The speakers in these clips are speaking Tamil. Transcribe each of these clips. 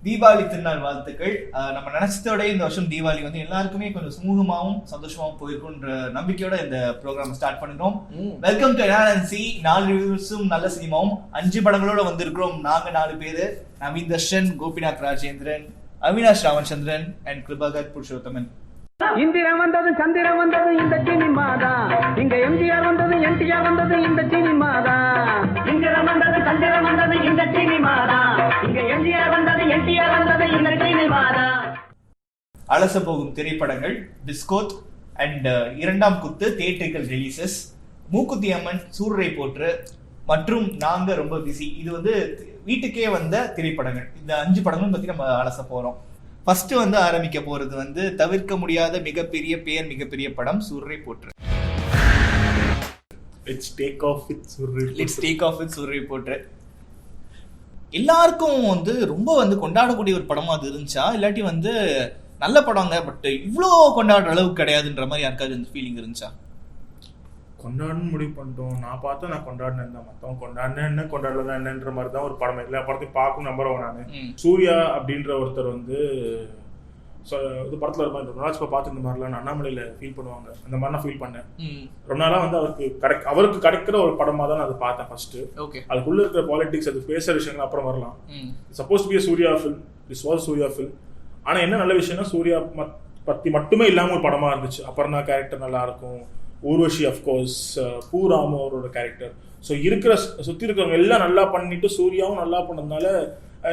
தீபாவளி திருநாள் வாழ்த்துக்கள். நம்ம நினைச்சதோட இந்த வருஷம் தீபாவளி வந்து எல்லாருக்குமே கொஞ்சம் சுமூகமாகவும் சந்தோஷமாகவும் போயிருக்குன்ற நம்பிக்கையோட இந்த ப்ரோக்ராம் ஸ்டார்ட் பண்ணிக்கிறோம். Welcome to NRNC. 4 ரிவ்யூஸும் நல்ல சினிமாவும் 5 படங்களோட வந்திருக்கிறோம். நாங்க 4 பேரு: நவீன் தர்ஷன், கோபிநாத் ராஜேந்திரன், அவினாஷ் ராமச்சந்திரன் அண்ட் கிருபாகர் புருஷோத்தமன். இந்திரன் வந்தது சந்திரன் வந்தது இந்த சினிமாதான், இங்க எம்ஜிஆர் வந்தது என்டிஆர் வந்தது இந்த சினிமாதான். இந்திரன் வந்தது சந்திரன் வந்தது இந்த சினிமாதான், இங்க எம்ஜிஆர் வந்தது என்டிஆர் வந்தது இந்த சினிமாதான். அலச போகும் திரைப்படங்கள் பிஸ்கோத் அண்ட் இரண்டாம் குத்து தியேட்டரிக்கல் ரிலீசஸ், மூக்குத்தி அம்மன், சூரரை போற்று மற்றும் நாங்க ரொம்ப பிஸி. இது வந்து வீட்டுக்கே வந்த திரைப்படங்கள். இந்த 5 படங்களும் பத்தி நம்ம அலச போறோம். ஃபர்ஸ்ட் வந்து ஆரம்பிக்க போறது வந்து தவிர்க்க முடியாத மிகப்பெரிய படம் சூரரை போற்று. Let's take off with சூரரை போற்று. எல்லாருக்கும் வந்து ரொம்ப வந்து கொண்டாடக்கூடிய ஒரு படமா அது இருந்துச்சா, இல்லாட்டி வந்து நல்ல படங்க பட் இவ்வளோ கொண்டாடுற அளவுக்கு கிடையாதுன்ற மாதிரி யாருக்காவது இந்த ஃபீலிங் இருந்துச்சா? கொண்டாடணும்னு முடிவு பண்ணிட்டோம். நான் பார்த்தா நான் கொண்டாடினேன் தான், மற்றவங்க கொண்டாடினேன் என்ன கொண்டாடலாம் என்னன்ற மாதிரி தான் ஒரு படம். எல்லா படத்தையும் பார்க்கும் நம்புறவன் நான். சூர்யா அப்படின்ற ஒருத்தர் வந்து இது படத்தில் ஒரு மாதிரி ரொம்ப நாள் பார்த்து இந்த மாதிரிலாம் நான் அண்ணாமலையில் ஃபீல் பண்ணுவாங்க, அந்த மாதிரி நான் ஃபீல் பண்ணேன். ரொம்ப நாளாக வந்து அவருக்கு கிடைக்கிற ஒரு படமாக தான் நான் அதை பார்த்தேன் ஃபர்ஸ்ட். அதுக்குள்ள இருக்கிற பாலிடிக்ஸ், அது பேசுகிற விஷயங்கள் அப்புறம் வரலாம். Suppose be Suriya film, this was Suriya film. ஆனால் என்ன நல்ல விஷயம்னா சூர்யா பற்றி மட்டுமே இல்லாமல் ஒரு படமாக இருந்துச்சு. அப்புறம் தான் கேரக்டர் நல்லா இருக்கும், ஊர்வஷி அஃப்கோர்ஸ், பூராமு அவரோட கேரக்டர். ஸோ சுற்றி இருக்கிறவங்க எல்லாம் நல்லா பண்ணிட்டு சூர்யாவும் நல்லா பண்ணதுனால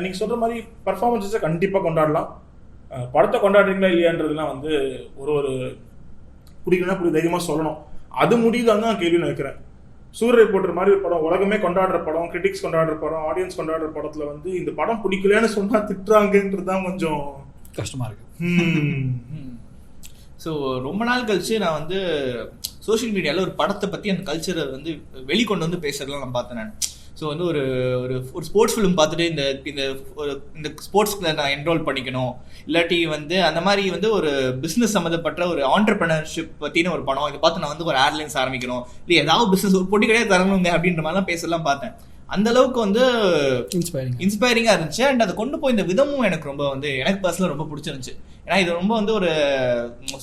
நீங்கள் சொல்கிற மாதிரி பர்ஃபார்மன்ஸை கண்டிப்பாக கொண்டாடலாம். படத்தை கொண்டாடுறீங்களா இல்லையான்றதுலாம் வந்து ஒரு பிடிக்கணும்னா இப்படி தைரியமாக சொல்லணும். அது முடியுதான்னு தான் கேள்வி நினைக்கிறேன். சூரரை போட்டுற மாதிரி ஒரு படம், உலகமே கொண்டாடுற படம், கிரிட்டிக்ஸ் கொண்டாடுற படம், ஆடியன்ஸ் கொண்டாடுற படத்தில் வந்து இந்த படம் பிடிக்கலன்னு சொன்னால் திட்டுறாங்கன்றது தான் கொஞ்சம் கஷ்டமாக இருக்கு. ஸோ ரொம்ப நாள் கழிச்சு நான் வந்து சோஷியல் மீடியாவில் ஒரு படத்தை பற்றி அந்த கல்ச்சரை வந்து வெளிக்கொண்டு வந்து பேசுறதுலாம் நான் பார்த்தேன் நான். ஸோ வந்து ஒரு ஸ்போர்ட்ஸ் ஃபிலிம் பார்த்துட்டு இந்த ஸ்போர்ட்ஸ்க்கு நான் என்ரோல் பண்ணிக்கணும், இல்லாட்டி வந்து அந்த மாதிரி வந்து ஒரு பிஸ்னஸ் சம்மந்தப்பட்ட ஒரு ஆண்டர்பிரினர்ஷிப் பற்றின ஒரு படம், இதை பார்த்து நான் வந்து ஒரு ஏர்லைன்ஸ் ஆரம்பிக்கணும், இல்லை ஏதாவது பிஸ்னஸ் ஒரு பொட்டி கிடையாது தரணுங்க அப்படின்ற மாதிரிலாம் பேசலாம் பார்த்தேன். அந்த அளவுக்கு வந்து இன்ஸ்பைரிங்காக இருந்துச்சு. அண்ட் அதை கொண்டு போய் இந்த விதமும் எனக்கு ரொம்ப வந்து எனக்கு பர்சனலாக ரொம்ப பிடிச்சிருந்துச்சு. ஏன்னா இது ரொம்ப வந்து ஒரு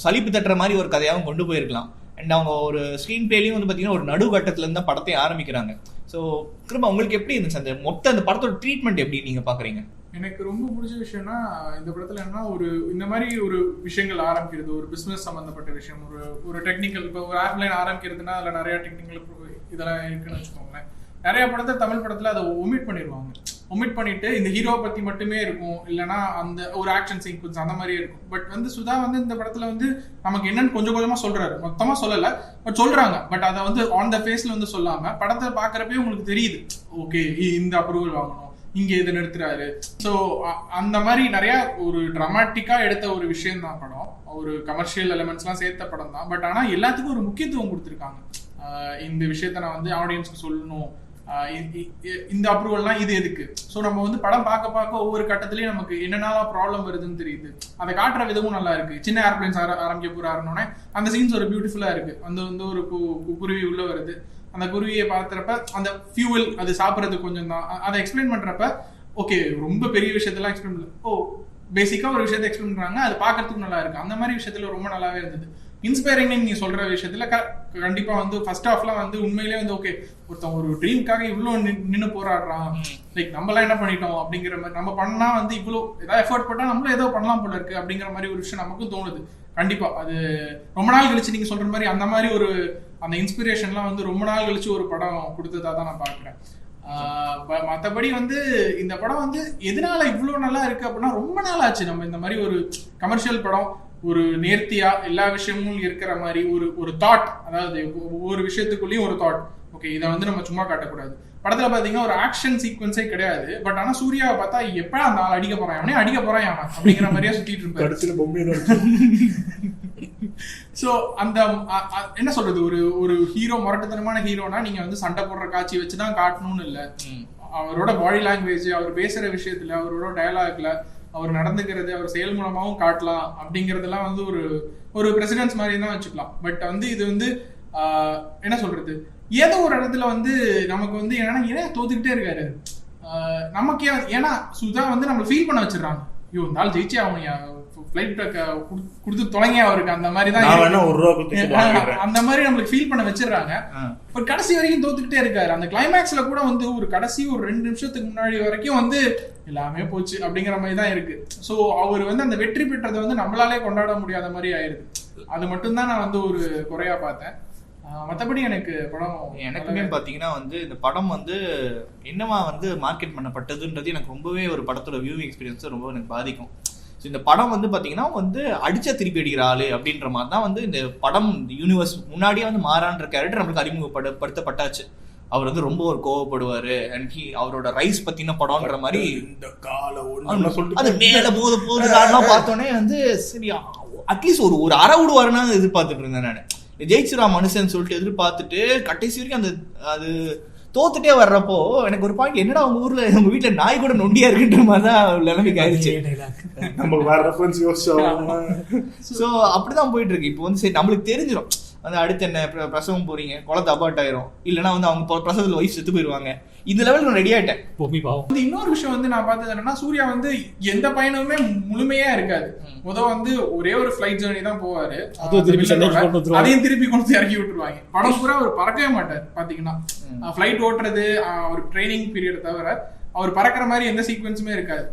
சலிப்பு தட்டுற மாதிரி ஒரு கதையாகவும் கொண்டு போயிருக்கலாம். அண்ட் அவங்க ஒரு ஸ்க்ரீன் பிளேலையும் வந்து பார்த்தீங்கன்னா ஒரு நடுக்கட்டத்துல இருந்து தான் படத்தை ஆரம்பிக்கிறாங்க. ஸோ திரும்ப உங்களுக்கு எப்படி இருந்துச்சு அந்த படத்தோட ட்ரீட்மெண்ட் எப்படி நீங்க பாக்குறீங்க? எனக்கு ரொம்ப பிடிச்ச விஷயம்னா இந்த படத்துல என்ன இந்த மாதிரி ஒரு விஷயங்கள் ஆரம்பிக்கிறது, ஒரு பிசினஸ் சம்பந்தப்பட்ட விஷயம், ஒரு டெக்னிக்கல், இப்போ ஒரு ஏர்லைன் ஆரம்பிக்கிறதுனா அதுல நிறைய டெக்னிக்கல் இதெல்லாம் இருக்குன்னு வச்சுக்கோங்களேன். நிறைய படத்தை தமிழ் படத்துல அதை ஒமிட் பண்ணிடுவாங்க. ஒமிட் பண்ணிட்டு இந்த ஹீரோவை பத்தி மட்டுமே இருக்கும், இல்லைன்னா அந்த ஒரு ஆக்ஷன் சீக்வன்ஸ் அந்த மாதிரியே இருக்கும். பட் வந்து சுதா வந்து இந்த படத்துல வந்து நமக்கு என்னன்னு கொஞ்சம் கொஞ்சமா சொல்றாரு, மொத்தமா சொல்லல பட் சொல்றாங்க. பட் அதை வந்து ஆன் த ஃபேஸ்ல வந்து சொல்லாம படத்தை பாக்குறப்பே உங்களுக்கு தெரியுது, ஓகே இந்த அப்ரூவல் வாங்கணும், இங்க இதை நிறுத்துறாரு. ஸோ அந்த மாதிரி நிறைய ஒரு டிராமாட்டிக்கா எடுத்த ஒரு விஷயம் தான் படம். ஒரு கமர்ஷியல் எலிமெண்ட்ஸ் எல்லாம் சேர்த்த படம் தான். பட் ஆனா எல்லாத்துக்கும் ஒரு முக்கியத்துவம் கொடுத்துருக்காங்க. இந்த விஷயத்த நான் வந்து ஆடியன்ஸ்க்கு சொல்லணும், இந்த அப்ரூவல்லாம் இது எதுக்கு. ஸோ நம்ம வந்து படம் பார்க்க ஒவ்வொரு கட்டத்திலயும் நமக்கு என்னென்ன ப்ராப்ளம் வருதுன்னு தெரியுது. அதை காட்டுற விதமும் நல்லா இருக்கு. சின்ன ஏர்பிளைன்ஸ் ஆரம்பிக்க போறாருன்னொன்னே அந்த சீன்ஸ் ஒரு பியூட்டிஃபுல்லா இருக்கு. வந்து ஒரு குருவி உள்ள வருது, அந்த குருவியை பார்த்துறப்ப அந்த ஃபியூவல் அது சாப்பிட்றது கொஞ்சம் தான், அதை எக்ஸ்பிளைன் பண்றப்ப ஓகே ரொம்ப பெரிய விஷயத்தெல்லாம் எக்ஸ்பிளைன் பண்ணல, பேசிக்கா ஒரு விஷயத்த எக்ஸ்பிளைன் பண்றாங்க, அது பார்க்கறதுக்கு நல்லா இருக்கு. அந்த மாதிரி விஷயத்துல ரொம்ப நல்லாவே இருந்தது. இன்ஸ்பைரிங் நீங்க சொல்ற விஷயத்துல கண்டிப்பா வந்து ஃபர்ஸ்ட் ஹாஃப்லாம் வந்து உண்மையிலேயே வந்து ஓகே ஒருத்தன் ஒரு ட்ரீம்காக இவ்வளவு நின்று போராடுறான், லைக் நம்மளாம் என்ன பண்ணிட்டோம் அப்படிங்கிற மாதிரி, நம்ம பண்ணா வந்து இவ்வளவு ஏதாவது எஃபர்ட் போட்டா நம்மளும் ஏதோ பண்ணலாம் போல இருக்கு அப்படிங்கிற மாதிரி ஒரு விஷயம் நமக்கும் தோணுது. கண்டிப்பா அது ரொம்ப நாள் கழிச்சு நீங்க சொல்ற மாதிரி அந்த மாதிரி ஒரு அந்த இன்ஸ்பிரேஷன்லாம் வந்து ரொம்ப நாள் கழிச்சு ஒரு படம் கொடுத்ததா தான் நான் பாக்குறேன். மற்றபடி வந்து இந்த படம் வந்து எதனால இவ்வளவு நல்லா இருக்கு அப்படின்னா, ரொம்ப நாள் ஆச்சு நம்ம இந்த மாதிரி ஒரு கமர்ஷியல் படம், ஒரு நேர்த்தியா எல்லா விஷயமும் இருக்கிற மாதிரி ஒரு தாட், அதாவது ஒவ்வொரு விஷயத்துக்குள்ளேயும் ஒரு தாட், ஓகே இதை வந்து நம்ம சும்மா காட்டக்கூடாது. படத்துல பாத்தீங்கன்னா ஒரு ஆக்ஷன் சீக்வன்ஸே கிடையாது. பட் ஆனா சூர்யாவை பார்த்தா எப்ப அந்த ஆள் அடிக்க போறான் அப்படிங்கிற மாதிரியே சுத்திட்டு இருப்பாரு. சோ அந்த என்ன சொல்றது, ஒரு ஹீரோ முரட்டுத்தனமான ஹீரோனா நீங்க வந்து சண்டை போடுற காட்சி வச்சுதான் காட்டணும்னு இல்ல. அவரோட பாடி லாங்குவேஜ், அவர் பேசுற விஷயத்துல, அவரோட டயலாக்ல, அவர் நடந்துக்கிறது, அவர் செயல் மூலமாவும் காட்டலாம் அப்படிங்கறதெல்லாம் வந்து ஒரு பிரசிடென்ஸ் மாதிரி தான் வச்சுக்கலாம். பட் வந்து இது வந்து என்ன சொல்றது, ஏதோ ஒரு இடத்துல வந்து நமக்கு வந்து என்னன்னா ஏன் தோத்துக்கிட்டே இருக்காரு, நமக்கே ஏன்னா சுதா வந்து நம்மள ஃபீல் பண்ண வச்சிடறாங்க. ஐயோ இந்த ஆள் ஜெயிச்சே அவங்க ஃபிளைட் கொடுத்து தொலைங்க அவருக்கு, அந்த மாதிரி தான் அந்த மாதிரி நம்மளுக்கு ஃபீல் பண்ண வச்சிடறாங்க. ஒரு கடைசி வரைக்கும் தோத்துக்கிட்டே இருக்காரு. அந்த கிளைமேக்ஸ்ல கூட வந்து ஒரு கடைசி ஒரு 2 நிமிஷத்துக்கு முன்னாடி வரைக்கும் வந்து எல்லாமே போச்சு அப்படிங்கிற மாதிரி தான் இருக்கு. ஸோ அவர் வந்து அந்த வெற்றி பெற்றதை வந்து நம்மளாலே கொண்டாட முடியாத மாதிரி ஆயிருக்கு. அது மட்டும்தான் நான் வந்து ஒரு குறையா பார்த்தேன். மற்றபடி எனக்கு படம் எனக்குமே பார்த்தீங்கன்னா வந்து இந்த படம் வந்து என்னவா வந்து மார்க்கெட் பண்ணப்பட்டதுன்றது எனக்கு ரொம்பவே ஒரு படத்தோட வியூவிங் எக்ஸ்பீரியன்ஸை ரொம்ப எனக்கு பாதிக்கும். ஸோ இந்த படம் வந்து பார்த்தீங்கன்னா வந்து அடிச்சா திருப்பி அடிக்கிற ஆளு அப்படின்ற மாதிரி தான் வந்து இந்த படம் யூனிவர்ஸ் முன்னாடியே வந்து மாறான்ற கேரக்டர் நம்மளுக்கு அறிமுகப்படுத்தப்பட்டாச்சு. அவர் வந்து ரொம்ப ஒரு கோவப்படுவாரு அண்ட் அவரோட ரைஸ் பத்தின படம்ன்ற மாதிரி இந்த காலம் அது மேல போது காரணம் பார்த்தோன்னே வந்து சரி அட்லீஸ்ட் ஒரு அற விடுவாருன்னா எதிர்பார்த்துட்டு இருந்தேன் நான். ஜெயிச்சுரா மனுஷன் சொல்லிட்டு எதிர்பார்த்துட்டு கடைசி வரைக்கும் அந்த அது தோத்துட்டே வர்றப்போ எனக்கு ஒரு பாயிண்ட் என்னடா உங்க ஊர்ல உங்க வீட்டுல நாய் கூட நொண்டியா இருக்குன்ற மாதிரிதான் நிலைமைக்கு ஆயிடுச்சு. ஸோ அப்படிதான் போயிட்டு இருக்கு. இப்போ வந்து சரி நம்மளுக்கு தெரிஞ்சிடும் வந்து அடுத்து என்ன பிரசவம் போறீங்க, குழந்தை அபார்ட் ஆயிரும், இல்லைன்னா வந்து அவங்க பிரசவத்துல வயசு செத்து போயிருவாங்க. இந்த லெவலுக்கு நான் ரெடி ஆயிட்டேன். இன்னொரு விஷயம் வந்து நான் பார்த்தது என்னன்னா சூர்யா வந்து எந்த பயணமுமே முழுமையா இருக்காது. முதல் வந்து ஒரே ஒரு ஃபிளைட் ஜர்னி தான் போவாரு, அதையும் திருப்பி கொண்டு இறக்கி விட்டுருவாங்க. படம் பூரா அவர் பறக்கவே மாட்டார். பாத்தீங்கன்னா ஃபிளைட் ஓட்டுறது ஒரு ட்ரைனிங் பீரியட் தவிர அவர் பறக்கிற மாதிரி எந்த சீக்வன்ஸுமே இருக்காது.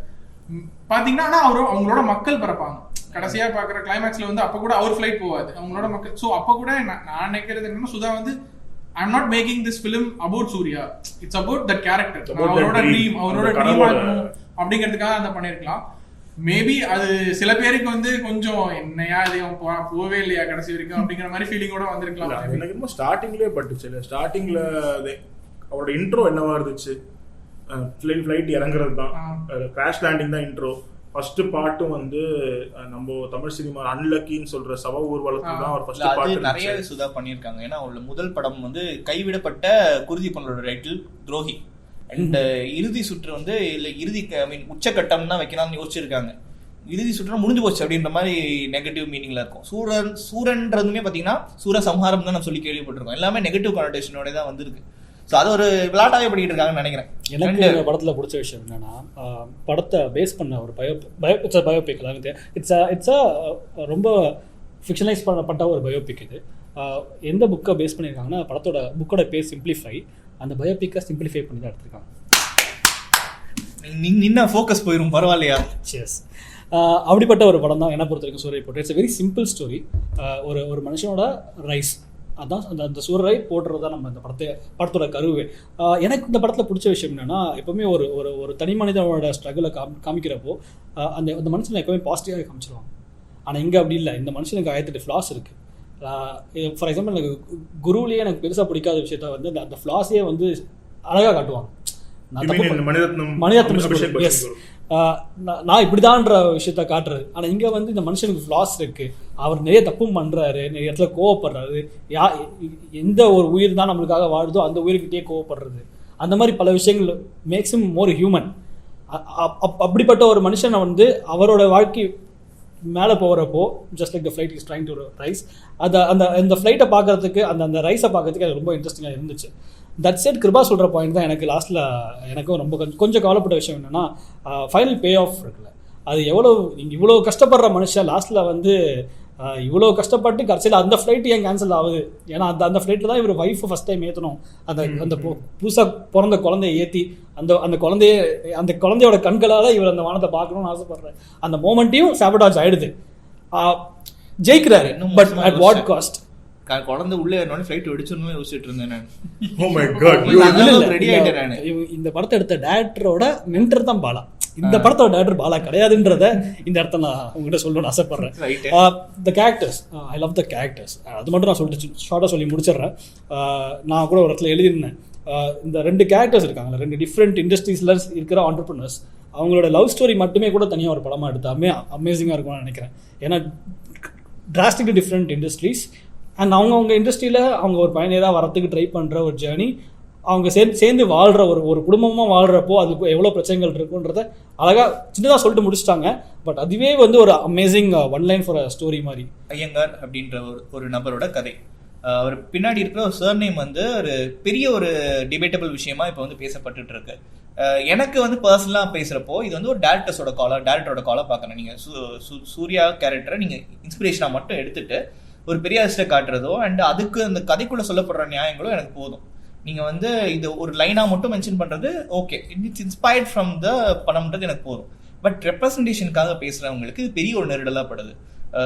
பாத்தீங்கன்னா ஆனா அவங்களோட மக்கள் பறப்பாங்க. கடைசியா பாக்குற கிளைமேக்ஸ்ல வந்து அப்ப கூட அவர் ஃபிளைட் போவாது, அவங்களோட மக்கள். சோ அப்ப கூட நான் நினைக்கிறது என்னன்னா சுதா வந்து I'm not making this film about Surya. It's about that character. அவரோட ட்ரீம் அப்படிங்கிறதுக்காக அந்த பண்ணிருக்கலாம். மேபி அது சில பேருக்கு வந்து கொஞ்சம் என்னையா இது போவே இல்லையா கடைசி வரைக்கும் அப்படிங்கிற மாதிரி ஃபீலிங்கோட வந்திருக்கலாம். எனக்கு ரொம்ப ஸ்டார்டிங்லேயே பட்டுச்சு. ஸ்டார்டிங்ல அவரோட இன்ட்ரோ என்னவா இருந்துச்சு, ஃபிளைட் இறங்குறது தான், கிராஷ் லேண்டிங் தான் இன்ட்ரோ. ஃபர்ஸ்ட் பாட்டும் வந்து நம்ம தமிழ் சினிமா அன்லக்கின்னு சொல்ற சவ ஊர்வலத்துக்கு தான் அவர் ஃபர்ஸ்ட் பாட்டு நிறைய சுதா பண்ணியிருக்காங்க. ஏன்னா அவரோட முதல் படம் வந்து கைவிடப்பட்ட குருதி பண்ணோட டைட்டில் துரோகி. அண்ட் இறுதி சுற்று வந்து இல்லை இறுதி உச்சக்கட்டம் தான் வைக்கலாம்னு யோசிச்சிருக்காங்க. இறுதி சுற்று முடிஞ்சு போச்சு அப்படின்ற மாதிரி நெகட்டிவ் மீனிங்ல இருக்கும். சூரன்றதுமே பார்த்தீங்கன்னா சூர சம்ஹாரம் தான் நம்ம சொல்லி கேள்விப்பட்டிருக்கோம். எல்லாமே நெகட்டிவ் கனோட்டேஷனோட தான் வந்திருக்கு. ஸோ அது ஒரு விளையாட்டாவே பண்ணிட்டு இருக்காங்கன்னு நினைக்கிறேன். எனக்கு இந்த படத்தில் பிடிச்ச விஷயம் என்னன்னா படத்தை பேஸ் பண்ண ஒரு பயோபிக் இட்ஸ் ரொம்ப ஃபிக்ஷனலைஸ் பண்ணப்பட்ட ஒரு பயோபிக். இது எந்த புக்கை பேஸ் பண்ணியிருக்காங்கன்னா புக்கோட பேர் சிம்பிளிஃபை. அந்த பயோபிக்கை சிம்பிளிஃபை பண்ணி தான் எடுத்திருக்காங்க. நின்னா ஃபோக்கஸ் போயிடும் பரவாயில்லையா. எஸ், அப்படிப்பட்ட ஒரு படம் தான் என்னை பொறுத்த வரைக்கும் சூரிய போட்டு. It's very simple story. ஒரு மனுஷனோட ரைஸ் அதான் அந்த சூரரை போடுறதா நம்ம இந்த படத்தோட கருவே. எனக்கு இந்த படத்தில் பிடிச்ச விஷயம் என்னென்னா எப்போவுமே ஒரு தனி மனிதனோட ஸ்ட்ரகிளை காமிக்கிறப்போ அந்த மனுஷனை எப்போவுமே பாசிட்டிவாக காமிச்சிருவாங்க. ஆனால் இங்கே அப்படி இல்லை. இந்த மனுஷனுக்கு 1008 ஃப்ளாஸ் இருக்குது. ஃபார் எக்ஸாம்பிள் எனக்கு குருவிலேயே எனக்கு பெருசாக பிடிக்காத விஷயத்த வந்து அந்த ஃப்ளாஸையே வந்து அழகாக காட்டுவாங்க. மணிரத்னம் எஸ், நான் இப்படிதான்ற விஷயத்த காட்டுறது. ஆனால் இங்கே வந்து இந்த மனுஷனுக்கு ஃப்ளாஸ் இருக்கு, அவர் நிறைய தப்பும் பண்றாரு, நிறைய இடத்துல கோவப்படுறாரு. எந்த ஒரு உயிர் தான் நம்மளுக்காக வாழுதோ அந்த உயிர்கிட்டயே கோவப்படுறது, அந்த மாதிரி பல விஷயங்கள் மேக்ஸ் ஹிம் மோர் ஹியூமன். அப்படிப்பட்ட ஒரு மனுஷனை வந்து அவரோட வாழ்க்கை மேலே போகிறப்போ just like the flight is trying to rice, அந்த ஃப்ளைட்டை பார்க்கறதுக்கு அந்த ரைஸை பார்க்கறதுக்கு அது ரொம்ப இன்ட்ரெஸ்டிங்காக இருந்துச்சு. தட் செட் கிருபா சொல்கிற பாயிண்ட் தான் எனக்கு லாஸ்ட்டில் எனக்கும் ரொம்ப கொஞ்சம் கவலைப்பட்ட விஷயம் என்னென்னா ஃபைனல் பே ஆஃப் இருக்குல்ல. அது நீங்கள் இவ்வளோ கஷ்டப்படுற மனுஷன் லாஸ்ட்டில் வந்து இவ்வளோ கஷ்டப்பட்டு கடைசியில் அந்த ஃப்ளைட்டு ஏன் கேன்சல் ஆகுது? ஏன்னா அந்த ஃப்ளைட்டில் தான் இவர் ஒய்ஃபை ஃபஸ்ட் டைம் ஏற்றணும். அந்த புதுசாக பிறந்த குழந்தைய ஏற்றி அந்த குழந்தையோட கண்களால் இவர் அந்த வானத்தை பார்க்கணும்னு ஆசைப்படுறாரு. அந்த மோமெண்ட்டையும் சாபடாஜ் ஆயிடுது. ஜெயிக்கிறாரு, பட் அட் வாட் காஸ்ட்? குழந்தை உள்ளே ஃப்ளைட் வெடிச்சோன்னு யோசிச்சுட்டு இருந்தேன். இந்த படத்தை எடுத்த டைரக்டரோட மென்டர் தான் பாலா. இந்த படத்தோட டைரக்டர் பாலா கிடையாதுன்றத இந்த இடத்த நான் உங்ககிட்ட சொல்லணும்னு ஆசைப்படுறேன். The characters, I love the characters. அது மட்டும் நான் சொல்லிட்டு ஷார்ட்டாக சொல்லி முடிச்சிடுறேன். நான் கூட ஒரு இடத்துல எழுதியிருந்தேன், இந்த 2 கேரக்டர்ஸ் இருக்காங்களா, 2 டிஃப்ரெண்ட் இண்டஸ்ட்ரீஸில் இருக்கிற ஆண்டர்பிரினர்ஸ், அவங்களோட லவ் ஸ்டோரி மட்டுமே கூட தனியாக ஒரு படமாக எடுத்தாமே அமேசிங்காக இருக்கும்னு நினைக்கிறேன். ஏன்னா டிராஸ்டிக்லி டிஃப்ரெண்ட் இண்டஸ்ட்ரீஸ் அண்ட் அவங்க இண்டஸ்ட்ரியில் அவங்க ஒரு பயணியராக வரத்துக்கு ட்ரை பண்ணுற ஒரு ஜேர்னி, அவங்க சேர்ந்து வாழ்கிற ஒரு குடும்பமாக வாழ்கிறப்போ அதுக்கு எவ்வளோ பிரச்சனைகள் இருக்குன்றத அழகாக சின்னதாக சொல்லிட்டு முடிச்சிட்டாங்க. பட் அதுவே வந்து ஒரு amazing one line for a story மாதிரி. ஐயங்கார் அப்படின்ற ஒரு நபரோட கதை, அவர் பின்னாடி இருக்கிற ஒரு சர்நேம் வந்து ஒரு பெரிய ஒரு டிபேட்டபிள் விஷயமா இப்போ வந்து பேசப்பட்டுட்டு இருக்கு. எனக்கு வந்து பர்சனலாக பேசுகிறப்போ இது வந்து ஒரு டேரக்டரோட காலாக பார்க்கணும். நீங்கள் சூர்யா கேரக்டரை நீங்கள் இன்ஸ்பிரேஷனாக மட்டும் எடுத்துட்டு ஒரு பெரிய ஆர்டிஸ்ட்டை காட்டுறதோ அண்ட் அதுக்கு அந்த கதைக்குள்ளே சொல்லப்படுற நியாயங்களோ எனக்கு போதும். நீங்கள் வந்து இது ஒரு லைனாக மட்டும் மென்ஷன் பண்ணுறது okay, it's inspired from the படம்ன்றது எனக்கு போதும். பட் ரெப்ரசன்டேஷனுக்காக பேசுகிறவங்களுக்கு இது பெரிய ஒரு நெருடலாக படுது.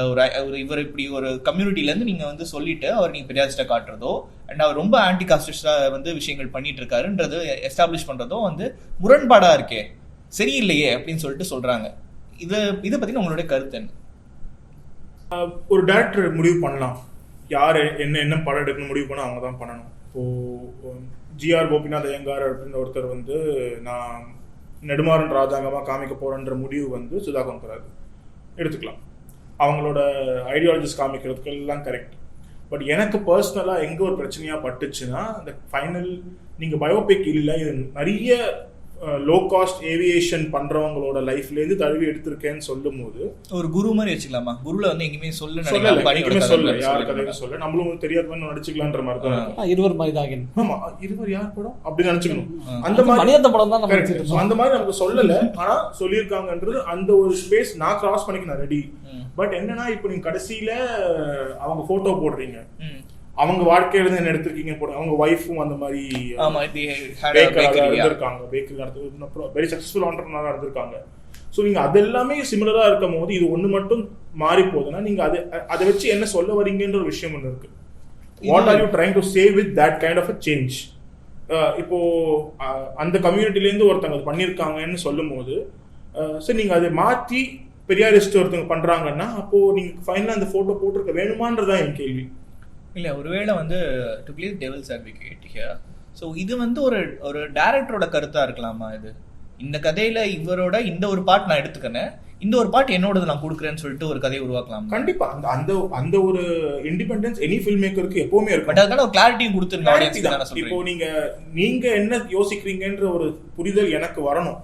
ஒரு இவர் இப்படி ஒரு கம்யூனிட்டிலேருந்து நீங்கள் வந்து சொல்லிட்டு அவர் நீங்கள் பெரிய ஆர்டிஸ்ட்டை காட்டுறதோ அண்ட் அவர் ரொம்ப ஆன்டி காஸ்டிஸ்டாக வந்து விஷயங்கள் பண்ணிட்டு இருக்காருன்றது எஸ்டாப்ளிஷ் பண்ணுறதோ வந்து முரண்பாடாக இருக்கே, சரியில்லையே அப்படின்னு சொல்லிட்டு சொல்கிறாங்க. இதை பற்றி உங்களுடைய கருத்து என்ன? ஒரு டைரக்டர் முடிவு பண்ணலாம், யார் என்ன படம் எடுக்கணும் முடிவு பண்ண அவங்க தான் பண்ணணும். இப்போது ஜிஆர் கோபிநாத் ஐயங்கார் அப்படின்ற ஒருத்தர் வந்து நான் நெடுமாறன் ராஜாங்கமாக காமிக்க போகிறேன்ற முடிவு வந்து சுதா கொங்கராஜ் எடுத்துக்கலாம். அவங்களோட ஐடியாலஜிஸ் காமிக்கிறதுக்கு எல்லாம் கரெக்ட். பட் எனக்கு பர்சனலாக எங்கே ஒரு பிரச்சனையாக பட்டுச்சுன்னா, இந்த ஃபைனல் நீங்கள் பயோபிக் இல்லை, இது நிறைய லோ காஸ்ட் ஏவியேஷன் பண்றவங்களோட லைஃப்லேருந்து தழுவி எடுத்திருக்கேன்னு சொல்லும் போது ஒரு குரு மாதிரி வச்சுக்கலாமா? குருல வந்து எங்கேயுமே சொல்ல யார் கதையும் சொல்ல நம்மளும் தெரியாத நடிச்சுக்கலான்ற மாதிரி தான். இருவர் மாதிரி தான். ஆமா, இருவர் யார் படம் அப்படி நினைச்சுக்கணும். அந்த மாதிரி படம் தான் அந்த மாதிரி நமக்கு சொல்லல, ஆனா சொல்லியிருக்காங்கன்றது அந்த ஒரு ஸ்பேஸ் நான் கிராஸ் பண்ணிக்க நான் ரெடி. பட் என்னன்னா இப்போ நீங்க கடைசியில அவங்க போட்டோ போடுறீங்க, அவங்க வாழ்க்கையில இருந்து என்ன எடுத்திருக்கீங்க போட, அவங்க ஒய்ஃபும் அந்த மாதிரி இருந்திருக்காங்க, பேக்கரி நடத்து வெரி சக்சஸ்ஃபுல் ஆண்டர்பிரனரா இருந்திருக்காங்க. ஸோ நீங்க அது எல்லாமே சிமிலரா இருக்கும் போது இது ஒண்ணு மட்டும் மாறி போகுதுன்னா நீங்க அதை வச்சு என்ன சொல்ல வரீங்கன்ற ஒரு விஷயம் ஒன்று இருக்கு. What are you trying to say with that kind of a change? இப்போ அந்த கம்யூனிட்டிலேருந்து ஒருத்தங்க அது பண்ணியிருக்காங்கன்னு சொல்லும் போது சரி நீங்க அதை மாற்றி பெரியாரிஸ்ட் ஒருத்தவங்க பண்றாங்கன்னா அப்போ நீங்க ஃபைனலா அந்த போட்டோ போட்டிருக்க வேணுமான்றதான் என் கேள்வி. இல்லை, ஒருவேளை வந்து to play devil's advocate here, so இது வந்து ஒரு டைரக்டரோட கருத்தாக இருக்கலாமா? இந்த கதையில இவரோட இந்த ஒரு பார்ட் நான் எடுத்துக்கிறேன், இந்த ஒரு பார்ட் என்னோடது நான் கொடுக்குறேன்னு சொல்லிட்டு ஒரு கதையை உருவாக்கலாம். கண்டிப்பா அந்த ஒரு இண்டிபெண்டன்ஸ் எனி ஃபில்ம் மேக்கருக்கு எப்பவுமே இருக்கும். பட் அதுக்கான ஒரு கிளாரிட்டியும் கொடுத்துருங்க. இப்போ நீங்க என்ன யோசிக்கிறீங்கன்ற ஒரு புரிதல் எனக்கு வரணும்.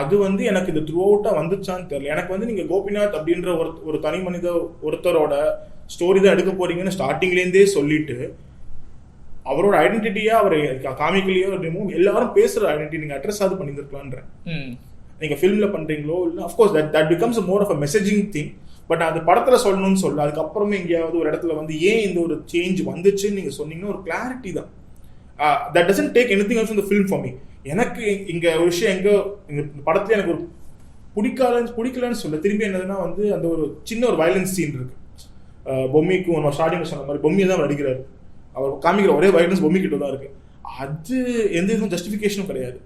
அது வந்து எனக்கு இது த்ரூ அவுட்டா வந்துச்சான்னு தெரியல. எனக்கு வந்து நீங்க கோபிநாத் அப்படின்ற ஒரு தனி மனித ஒருத்தரோட ஸ்டோரி தான் எடுக்க போறீங்கன்னு ஸ்டார்டிங்லேருந்தே சொல்லிட்டு அவரோட ஐடென்டிட்டியா அவர் காமிக்கலையோ எல்லாரும் பேசுற ஐடென்டிட்டி நீங்க அட்ரஸ் ஆகுது பண்ணிருக்கலான்ற. நீங்க ஃபிலிம்ல பண்றீங்களோ இல்லை, of course that becomes more of a messaging thing. But அது படத்துல சொல்லணும்னு சொல்ல அதுக்கப்புறமே எங்கேயாவது ஒரு இடத்துல வந்து ஏன் இந்த ஒரு சேஞ்ச் வந்துச்சுன்னு நீங்க சொன்னீங்கன்னா ஒரு கிளாரிட்டி தான். That doesn't take anything else from the film for me. எனக்கு இங்க ஒரு விஷயம் எங்க இந்த படத்துல எனக்கு ஒரு பிடிக்கலன்னு சொல்ல திரும்பி என்னதுன்னா வந்து அந்த ஒரு சின்ன ஒரு வயலன்ஸ் சீன் இருக்கு. பொம்மிக்கும் நம்ம ஸ்டார்டிங் சொன்ன மாதிரி பொம்மியை தான் நடிக்கிறாரு, அவர் காமிக்கிற ஒரே வைலன்ஸ் பொம்மி கிட்ட தான் இருக்கு. அது எந்த இதுவும் ஜஸ்டிஃபிகேஷனும் கிடையாது,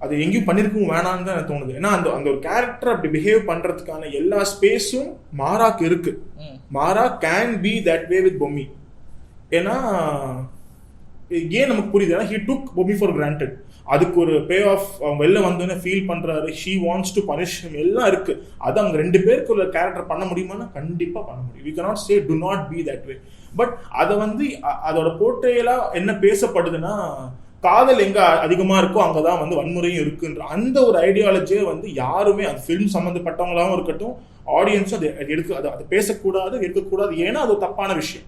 அது எங்கேயும் பண்ணிருக்கவும் வேணான்னு தான் எனக்கு தோணுது. ஏன்னா அந்த ஒரு கேரக்டர் அப்படி பிஹேவ் பண்றதுக்கான எல்லா ஸ்பேஸும் மாராக்கு இருக்கு. Maara can be that way with Bommi. ஏன்னா ஏன் நமக்கு புரியுது, ஏன்னா he took Bommi for granted. அதுக்கு ஒரு பே ஆஃப் அவங்க வெளில வந்தோன்னே ஃபீல் பண்றாரு, she wants to punish him, எல்லாம் இருக்கு. அது அவங்க ரெண்டு பேருக்கு ஒரு கேரக்டர் பண்ண முடியுமானா கண்டிப்பா பண்ண முடியும். We cannot say do not be that way. But அதை வந்து அதோட போர்ட்ரேயலா என்ன பேசப்படுதுன்னா காதல் எங்க அதிகமா இருக்கோ அங்கதான் வந்து வன்முறையும் இருக்குன்ற அந்த ஒரு ஐடியாலஜியை வந்து யாருமே அது ஃபிலிம் சம்மந்தப்பட்டவங்களாவும் இருக்கட்டும் ஆடியன்ஸும் அதை பேசக்கூடாது இருக்கக்கூடாது. ஏன்னா அது தப்பான விஷயம்.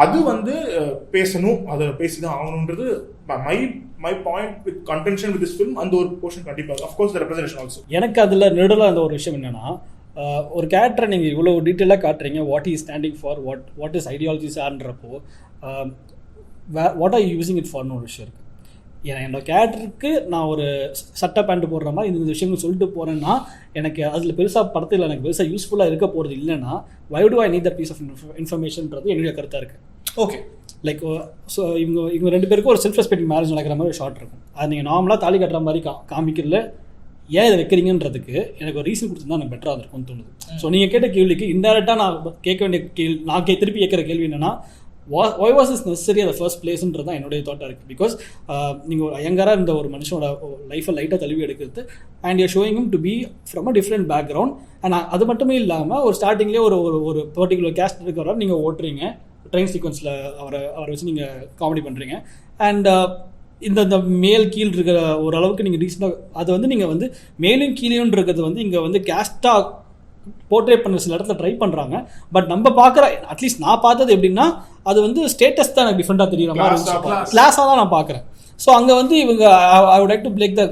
அது வந்து பேசணும், அதை பேசிதான் ஆகணும்ன்றது my point with contention with this film. அந்த ஒரு போர்ஷன் கண்டிப்பா of course the representation also. எனக்கு அதுல நெடுல அந்த ஒரு விஷயம் என்னன்னா, ஒரு கேரக்டரை நீங்க இவ்வளவு டீட்டெயிலா காட்டுறீங்க, what is standing for, what is ideologies ஆன்றப்போ வாட் ஆர் யூசிங் இட் ஃபார்னு ஒரு விஷயம் இருக்கு. ஏன்னா என்னோட கேரக்டருக்கு நான் ஒரு சட்டை பேண்ட் போடுற மாதிரி இந்த விஷயங்கள் சொல்லிட்டு போறேன்னா எனக்கு அதில் பெருசாக படத்தில் எனக்கு பெருசாக யூஸ்ஃபுல்லாக இருக்க போகிறது இல்லைன்னா why do I need that piece of informationன்றது என்னுடைய கருத்தாக இருக்குது. ஓகே, லைக் ஸோ இவங்க ரெண்டு பேருக்கும் ஒரு செல்ஃப் ரெஸ்பெக்டிங் மேரேஜ் நடக்கிற மாதிரி ஒரு ஷார்ட் இருக்கும். அது நீங்கள் நார்மலாக தாலி கட்டுற மாதிரி காமிக்கல, ஏன் இதை வைக்கிறீங்கன்றதுக்கு எனக்கு ஒரு ரீசன் கொடுத்துருந்தா எனக்கு பெட்டராக இருக்கும்னு தோணுது. ஸோ நீங்கள் கேட்ட கேள்விக்கு இன்டெரக்டாக நான் கேட்க வேண்டிய நான் திருப்பி கேட்குற கேள்வி என்னென்னா, why was this necessary at the first place-ன்றது தான் என்னுடைய தாட்டாக இருக்குது. பிகாஸ் நீங்கள் ஒரு ஐயங்காராக இருந்த ஒரு மனுஷனோட லைஃப்பை லைட்டாக தழுவி எடுக்கிறது and your showing him to be from a different background. And அது மட்டுமே இல்லாமல் ஒரு ஸ்டார்டிங்லேயே ஒரு பர்டிகுலர் கேஸ்ட் இருக்கிறவரை நீங்கள் ஓட்டுறீங்க, ட்ரெயின் சீக்வன்ஸில் அவரை வச்சு நீங்கள் காமெடி பண்ணுறீங்க. அண்ட் இந்த மேல் கீழ் இருக்கிற ஓரளவுக்கு நீங்கள் ரீசெண்டாக அது வந்து நீங்கள் வந்து மேலும் கீழேயும் இருக்கிறது வந்து இங்கே வந்து கேஸ்டாக போர்ட்ரேட் பண்ண சில இடத்துல ட்ரை பண்ணுறாங்க. பட் நம்ம பார்க்குற அட்லீஸ்ட் நான் பார்த்தது எப்படின்னா அது வந்து ஸ்டேட்டஸ் தான் எனக்கு டிஃப்ரெண்ட்டாக தெரியுற மாதிரி கிளாஸாக தான் நான் பார்க்குறேன். ஸோ அங்கே வந்து இவங்க I would like to break the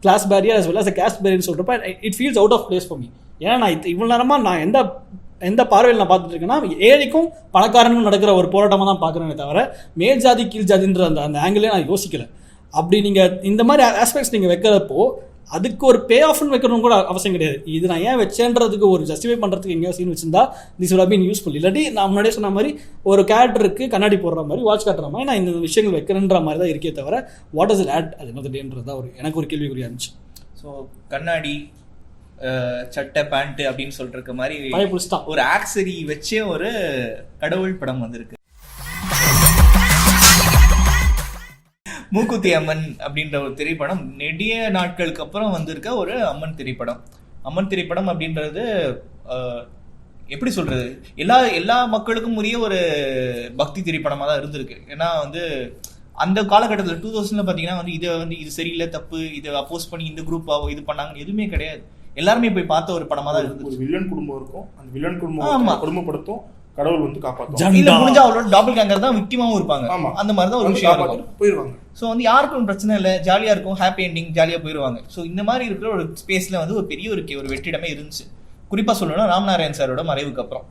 class barrier as well as a caste barrier சொல்கிறப்ப it feels out of place for me. ஏன்னா நான் இவ்வளோ நேரமாக நான் எந்த பார்வையில் நான் பார்த்துட்டு இருக்கேன்னா ஏழைக்கும் பணக்காரனுக்கும் நடக்கிற ஒரு போராட்டமாக தான் பார்க்குறேனே தவிர மேல் ஜாதி கீழ் ஜாதின்ற அந்த ஆங்கிளே நான் யோசிக்கலை. அப்படி நீங்கள் இந்த மாதிரி ஆஸ்பெக்ட்ஸ் நீங்கள் வைக்கிறப்போ அதுக்கு ஒரு பே ஆஃப்னு வைக்கணும் கூட அவசியம் கிடையாது. இது நான் ஏன் வச்சேன்றதுக்கு ஒரு ஜஸ்டிஃபை பண்ணுறதுக்கு எங்கேயோ சீன் வச்சிருந்தா this would have been useful. இல்லாட்டி நான் முன்னாடியே சொன்ன மாதிரி ஒரு கேரக்டருக்கு கண்ணாடி போடுற மாதிரி வாட்ச் காட்டுற மாதிரி நான் இந்த விஷயங்கள் வைக்கிறேன்ற மாதிரி தான் இருக்கே தவிர வாட் இஸ் இட் ஆட் அது என்னதுன்றது தான் எனக்கு ஒரு கேள்விக்குறியா இருந்துச்சு. ஸோ கண்ணாடி சட்டை பேண்ட் அப்படின்னு சொல்ற மாதிரி ஒரு ஆக்சரி வச்சே ஒரு கடவுள் படம் வந்திருக்கு. மூக்குத்தி அம்மன் அப்படின்ற ஒரு திரைப்படம் நெடிய நாட்களுக்கு அப்புறம் வந்திருக்க ஒரு அம்மன் திரைப்படம். அம்மன் திரைப்படம் அப்படின்றது எப்படி சொல்றது, எல்லா மக்களுக்கும் உரிய ஒரு பக்தி திரைப்படமாக தான் இருந்திருக்கு. ஏன்னா வந்து அந்த காலகட்டத்தில் 2000 பார்த்தீங்கன்னா வந்து இது சரியில்லை தப்பு, இதை அப்போஸ் பண்ணி இந்த குரூப் இது பண்ணாங்கன்னு எதுவுமே கிடையாது. எல்லாருமே போய் பார்த்த ஒரு படமா தான் இருந்துச்சு. ஒரு வில்லன் குடும்பம் இருக்கும், அந்த வில்லன் குடும்பம் குடும்பப்படுத்தும், கடவுள் வந்து காப்பாத்தும். இல்ல முடிஞ்சா அவரோட டாபிள் கேங்கர் தான் விக்டிமாவும் இருப்பாங்க. அந்த மாதிரி தான் ஒரு விஷயம் போயிருவாங்க. ஸோ வந்து யாருக்கும் பிரச்சனை இல்லை, ஜாலியா இருக்கும், ஹாப்பி எண்டிங், ஜாலியா போயிருவாங்க. ஸோ இந்த மாதிரி இருக்கிற ஒரு ஸ்பேஸ்ல வந்து ஒரு பெரிய ஒரு வெற்றிடமே இருந்துச்சு. குறிப்பா சொல்லணும்னா ராம்நாராயண் சாரோட மறைவுக்கு அப்புறம்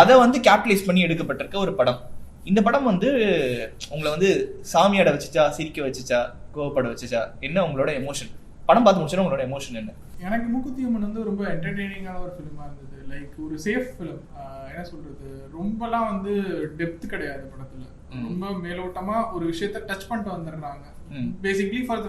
அதை வந்து கேபிட்டலைஸ் பண்ணி எடுக்கப்பட்டிருக்க ஒரு படம். இந்த படம் வந்து உங்களை வந்து சாமியாட வச்சுச்சா, சிரிக்க வச்சுச்சா, கோவப்பட வச்சுச்சா, என்ன உங்களோட எமோஷன்? படம் பார்த்து முடிச்சோன்னா உங்களோட எமோஷன் என்ன? எனக்கு மூக்குத்தி அம்மன் வந்து ரொம்ப என்டர்டெய்னிங்கான ஒரு ஃபிலிமா இருந்தது. லைக் ஒரு சேஃப் ஃபிலிம். என்ன சொல்றது, ரொம்பலாம் வந்து டெப்த் கிடையாது படத்துல. ரொம்ப மேலோட்டமா ஒரு விஷயத்த டச் பண்ணிட்டு வந்துடுறாங்க. பேசிக்லி ஃபார்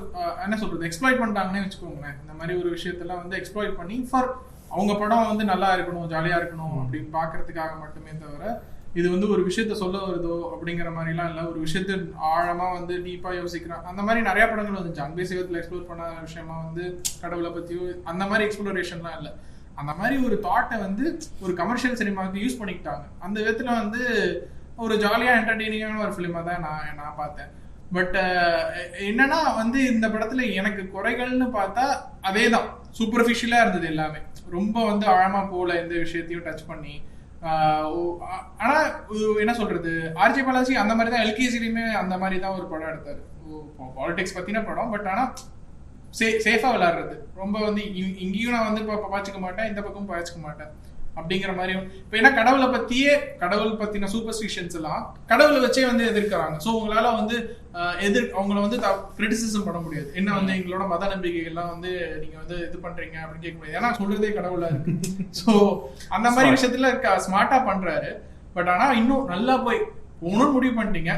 என்ன சொல்றது, எக்ஸ்ப்ளாய்ட் பண்ணிட்டாங்கன்னே வச்சுக்கோங்களேன். இந்த மாதிரி ஒரு விஷயத்தெல்லாம் வந்து எக்ஸ்ப்ளாய்ட் பண்ணி ஃபார் அவங்க படம் வந்து நல்லா இருக்கணும், ஜாலியா இருக்கணும் அப்படின்னு பாக்குறதுக்காக மட்டுமே தவிர இது வந்து ஒரு விஷயத்த சொல்ல வருதோ அப்படிங்கிற மாதிரிலாம் இல்லை. ஒரு விஷயத்த ஆழமா வந்து டீப்பா யோசிக்கிறான். அந்த மாதிரி நிறைய படங்கள் வந்துச்சு. அன்பே சிவத்தில் எக்ஸ்ப்ளோர் பண்ண விஷயமா வந்து கடவுளை பத்தியோ அந்த மாதிரி எக்ஸ்ப்ளோரேஷன்லாம் இல்லை. அந்த மாதிரி ஒரு தாட்டை வந்து ஒரு கமர்ஷியல் சினிமாவுக்கு யூஸ் பண்ணிக்கிட்டாங்க. அந்த விதத்துல வந்து ஒரு ஜாலியா என்டர்டெய்னிங்கான ஒரு ஃபிலிமா தான் நான் பார்த்தேன். பட் என்னன்னா வந்து இந்த படத்துல எனக்கு குறைகள்னு பார்த்தா அதே தான், சூப்பர்ஃபிஷியலா இருந்தது எல்லாமே. ரொம்ப வந்து ஆழமா போல எந்த விஷயத்தையும் டச் பண்ணி. ஆனா என்ன சொல்றது, ஆர்ஜே பாலாஜி அந்த மாதிரி தான் எல்கேஜிலையுமே அந்த மாதிரி தான் ஒரு படம் எடுத்தாரு. பாலிடிக்ஸ் பத்தின படம். பட் ஆனா சேஃபா விளையாடுறது. ரொம்ப வந்து இங்கேயும் நான் வந்து பாய்ச்சிக்க மாட்டேன், இந்த பக்கமும் பாய்ச்சிக்க மாட்டேன் அப்படிங்கிற மாதிரி. இப்போ ஏன்னா கடவுள் பத்தின சூப்பர்ஸ்டிஷன்ஸ் எல்லாம் கடவுளை வச்சே வந்து எதிர்க்கிறாங்க. ஸோ உங்களால வந்து அவங்கள வந்து கிரிட்டிசிசம் பண்ண முடியாது. என்ன வந்து எங்களோட மத நம்பிக்கைகள்லாம் வந்து நீங்க வந்து இது பண்றீங்க அப்படின்னு கேட்க முடியாது. ஏன்னா சொல்றதே கடவுளா இருக்கு. ஸோ அந்த மாதிரி விஷயத்துல ஸ்மார்ட்டா பண்றாரு. பட் ஆனா இன்னும் நல்லா போய் போகணும்னு முடிவு பண்ணிட்டீங்க.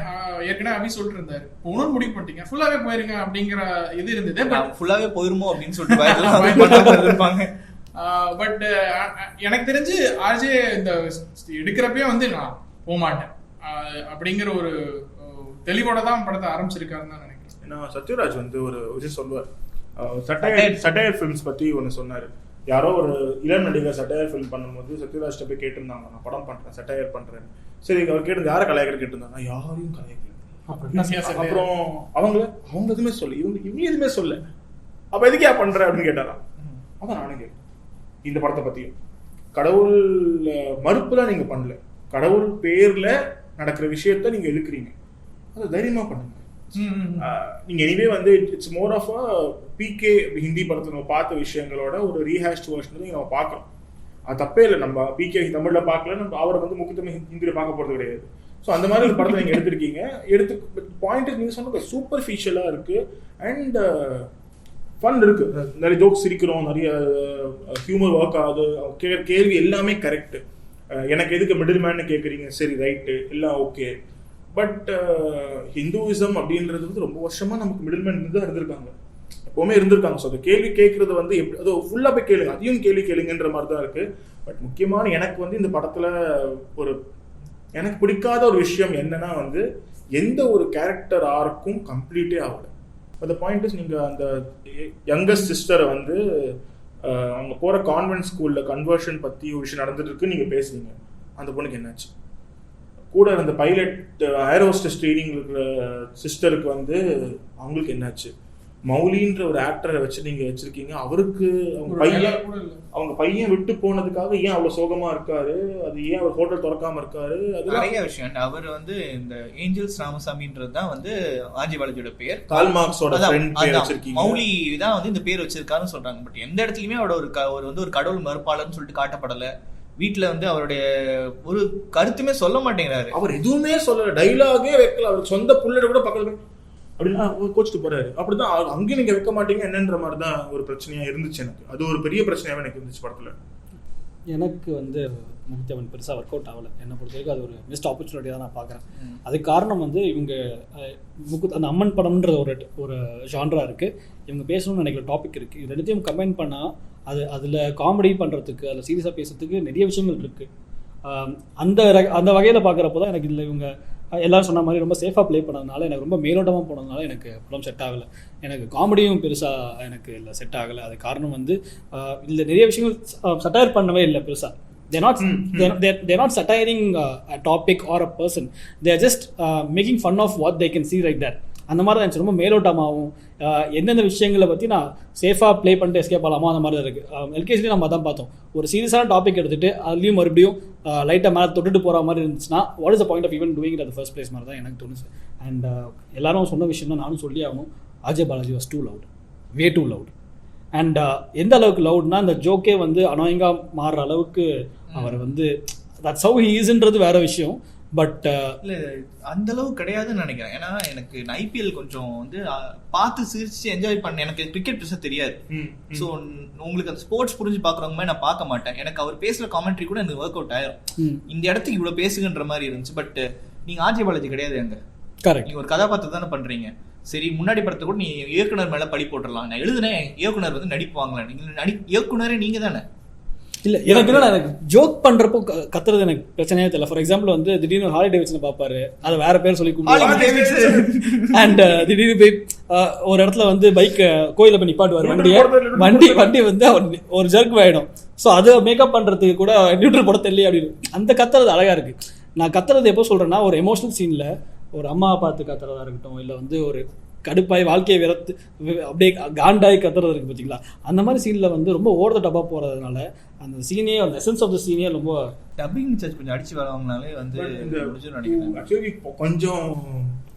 ஏற்கனவே அவி சொல்லிட்டு இருந்தாரு, போகணும்னு முடிவு பண்ணிட்டீங்க, ஃபுல்லாவே போயிருங்க அப்படிங்கிற இது இருந்தது. ஃபுல்லாவே போயிருமோ அப்படின்னு சொல்லிட்டு பட் எனக்கு தெரிஞ்சு ஆர்ஜே இந்த எடுக்கிறப்பே வந்து நான் போக மாட்டேன் அப்படிங்கிற ஒரு தெளிவோட தான் படத்தை ஆரம்பிச்சிருக்காருன்னு தான் நினைக்கிறேன். ஏன்னா சத்யராஜ் வந்து ஒரு விஷயம் சொல்லுவார், சட்டையர் ஃபிலிம்ஸ் பத்தி ஒன்று சொன்னாரு. யாரோ ஒரு இளம் நடிகர் சட்டையர் ஃபிலிம் பண்ணும்போது சத்யராஜ் போய் கேட்டிருந்தாங்க, நான் படம் பண்றேன், சட்டையர் பண்றேன். சரி, அவர் கேட்டு யாரை கலாய்கர் கேட்டிருந்தாங்க, யாரையும் கலாய்க்கல. அப்புறம் அவங்க எதுவுமே சொல்ல, இவங்க எதுவுமே சொல்ல, அப்ப எதுக்கே பண்ற அப்படின்னு கேட்டாரா. அதான் நானும் கேட்க, இந்த படத்தை பத்தியும் கடவுள் மறுப்புலாம் நீங்க பண்ணல, கடவுள் பேர்ல நடக்கிற விஷயத்த நீங்க இழுக்கிறீங்க, அதை தைரியமா பண்ணுங்க. நீங்க எனிவே வந்து it's more of a PK Hindi படத்துல நம்ம பார்த்த விஷயங்களோட ஒரு ரீஹேஷ்ட் வெர்ஷன் நம்ம பார்க்கலாம். அது தப்பே இல்லை. நம்ம பிகே தமிழ்ல பார்க்கல, நம்ம அவரை வந்து முக்கியத்துவம் ஹிந்தியில பார்க்க போறது கிடையாது. ஸோ அந்த மாதிரி ஒரு படத்தை நீங்க எடுத்திருக்கீங்க. பாயிண்ட் நீங்க சொன்ன சூப்பர்ஃபிஷியலா இருக்கு அண்ட் ஃபன் இருக்கு. நிறைய ஜோக்ஸ் சிரிக்கிறோம், நிறைய ஹியூமர் ஒர்க் ஆகுது, கேள்வி எல்லாமே கரெக்ட். எனக்கு எதுக்கு மிடில் மேன்னு கேட்குறீங்க, சரி ரைட்டு எல்லாம் ஓகே. பட் ஹிந்துவிசம் அப்படின்றது வந்து ரொம்ப வருஷமா நமக்கு மிடில் மேன் தான் இருந்திருக்காங்க, எப்பவுமே இருந்திருக்காங்க. ஸோ அந்த கேள்வி கேட்கறது வந்து எப்படி, அது ஃபுல்லாக போய் கேளுங்க, அதையும் கேள்வி கேளுங்கன்ற மாதிரி தான் இருக்கு. பட் முக்கியமான எனக்கு வந்து இந்த படத்துல எனக்கு பிடிக்காத ஒரு விஷயம் என்னன்னா வந்து எந்த ஒரு கேரக்டர் ஆர்க்கும் கம்ப்ளீட்டே ஆகல. அந்த பாயிண்ட் இஸ், நீங்கள் அந்த யங்கஸ்ட் சிஸ்டரை வந்து அவங்க போகிற கான்வென்ட் ஸ்கூலில் கன்வர்ஷன் பற்றி ஒரு விஷயம் நடந்துட்டு இருக்கு, நீங்கள் பேசுறீங்க. அந்த பொண்ணுக்கு என்னாச்சு? கூட அந்த பைலட் ஏரோஸ்டஸ் ட்ரைனிங் இருக்கிற சிஸ்டருக்கு வந்து அவங்களுக்கு என்னாச்சு? மௌலின்ற ஒரு ஆக்டரை வச்சு நீங்க வச்சிருக்கீங்க. அவருக்கு அவங்க பையன் விட்டு போனதுக்காக ஏன் அவ்வளவு சோகமா இருக்காரு, அது ஏன் அவர் ஹோட்டல் திறக்காம இருக்காரு, அது நிறைய விஷயம். அவர் வந்து இந்த ஏஞ்சல்ஸ் ராமசாமின்றது தான் வந்து ஆர்ஜே பாலாஜியோட பேர். கால் மார்க்ஸோட ஃப்ரெண்ட் பேர் வச்சிருக்கீங்க. மௌலி தான் வந்து இந்த பேர் வச்சிருக்காருன்னு சொல்றாங்க. பட் எந்த இடத்துலயுமே அவரோட வந்து ஒரு கடவுள் மறுப்பாளர்னு சொல்லிட்டு காட்டப்படல. வீட்டுல வந்து அவருடைய ஒரு கருத்துமே சொல்ல மாட்டேங்கிறாரு. அவர் எதுவுமே சொல்லல, டைலாகே வைக்கல. அவர் சொந்த புள்ளட கூட பக்கத்துல அப்படின்னா கோச்சிட்டு போறாரு. அப்படிதான் அங்கேயும் நீங்க வைக்க மாட்டீங்க என்னன்ற மாதிரி தான் ஒரு பிரச்சனையா இருந்துச்சு எனக்கு. அது ஒரு பெரிய பிரச்சனையாவே எனக்கு இருந்துச்சு படத்துல. எனக்கு வந்து முக்தியம்மன் பெருசாக ஒர்க் அவுட் ஆகலை. என்னை பொறுத்த வரைக்கும் அது ஒரு மிஸ்ட் ஆப்பர்ச்சுனிட்டி தான் நான் பார்க்குறேன். அதுக்கு காரணம் வந்து இவங்க அந்த அம்மன் படம்ன்ற ஒரு ஜான்ரா இருக்குது. இவங்க பேசணும்னு நினைக்கிற டாபிக் இருக்குது. இது ரெண்டுத்தையும் கம்பைன் பண்ணால் அதில் காமெடி பண்ணுறதுக்கு, அதில் சீரியஸாக பேசுறதுக்கு நிறைய விஷயங்கள் இருக்குது. அந்த வகையில் பார்க்குறப்போ தான் எனக்கு இதில் இவங்க எல்லாரும் சொன்ன மாதிரி ரொம்ப சேஃபாக ப்ளே பண்ணதுனால, எனக்கு ரொம்ப மேலோட்டமாக போனதுனால எனக்கு படம் செட் ஆகலை. எனக்கு காமெடியும் பெருசாக எனக்கு இல்லை செட் ஆகலை. அது காரணம் வந்து இதில் நிறைய விஷயங்கள் சட்டையர் பண்ணவே இல்லை பெருசாக. They're not satiring a topic or a person. They're just making fun of what they can see right there. அந்த மாதிரி தான் இருந்துச்சு. ரொம்ப மேலோட்டமாகவும் எந்தெந்த விஷயங்களை பற்றி நான் சேஃபாக ப்ளே பண்ணிட்டு எஸ்கேப் ஆகலாமோ அந்த மாதிரி தான் இருக்குது. எல்கேஜிலையும் நம்ம தான் பார்த்தோம். ஒரு சீரியஸான டாபிக் எடுத்துகிட்டு அதுலேயும் மறுபடியும் லைட்டாக மேலே தொட்டுட்டு போகிற மாதிரி இருந்துச்சுன்னா what is the point of even doing it at first place மாதிரி தான் எனக்கு தோணுச்சு. அண்ட் எல்லாரும் சொன்ன விஷயம் தான் நானும் சொல்லி ஆகணும். RJ Balaji was too loud, way too loud. And எந்த அளவுக்கு லவுட்னா அந்த ஜோக்கே வந்து அனாயிங்காக மாறுற அளவுக்கு அவர் வந்து தட்ஸ் ஹவ் ஹி இஸ்ன்றது வேற விஷயம். பட் இல்லை அந்த அளவு கிடையாதுன்னு நினைக்கிறேன். ஏன்னா எனக்கு ஐபிஎல் கொஞ்சம் வந்து பார்த்து சிரிச்சு என்ஜாய் பண்ண, எனக்கு கிரிக்கெட் பெருசாக தெரியாது. ஸோ உங்களுக்கு அந்த ஸ்போர்ட்ஸ் புரிஞ்சு பார்க்குறவங்க மாதிரி நான் பார்க்க மாட்டேன். எனக்கு அவர் பேசுகிற காமெண்ட்ரி கூட எனக்கு ஒர்க் அவுட் ஆயிரும். இந்த இடத்துக்கு இவ்வளோ பேசுகின்ற மாதிரி இருந்துச்சு. பட் நீங்கள் ஆர்ஜே பாலாஜி கிடையாது. எங்க கரெக்ட், நீங்கள் ஒரு கதாபாத்திரம் தானே பண்ணுறீங்க. சரி, முன்னாடி படத்தை கூட நீ இயக்குனர் மேலே பழி போட்டுடலாம். நான் எழுதுனேன், இயக்குனர் வந்து நடிப்பாங்களா, நீங்கள் இயக்குனரே நீங்கள் தானே. இல்லை எனக்கு என்ன, எனக்கு ஜோக் பண்ணுறப்போ கத்துறது எனக்கு பிரச்சனையே தெரியல. ஃபார் எக்ஸாம்பிள் வந்து திடீர்னு ஹார்லி டேவிட்சன் பார்ப்பாரு, அதை வேற பேர் சொல்லி கூப்பிடுவாங்க. அண்ட் திடீர்னு போய் ஒரு இடத்துல வந்து பைக் கோயிலில் போய் நிப்பாட்டுவார், வண்டி வந்து ஒரு ஜர்க் ஆகிடும். ஸோ அதை மேக்கப் பண்ணுறதுக்கு கூட நியூட்ரல் போட தெரியல அப்படின்னு. அந்த கத்துறது அழகாக இருக்குது. நான் கத்துறது எப்போ சொல்கிறேன்னா, ஒரு எமோஷனல் சீனில் ஒரு அம்மா பார்த்து கத்துறதா இருக்கட்டும், இல்லை வந்து ஒரு கடுப்பாய் வாழ்க்கையை விரத்து அப்படியே காண்டாய் கத்துறது இருக்கு பார்த்தீங்களா, அந்த மாதிரி சீனில் வந்து ரொம்ப ஓவர் த டப்பாக போகிறதுனால அந்த சீனே, அந்த எசன்ஸ் ஆஃப் த சீனே ரொம்ப டப்பிங் சார்ஜ் கொஞ்சம் அடிச்சு வரவங்கனாலே வந்து ஆக்சுவலி கொஞ்சம்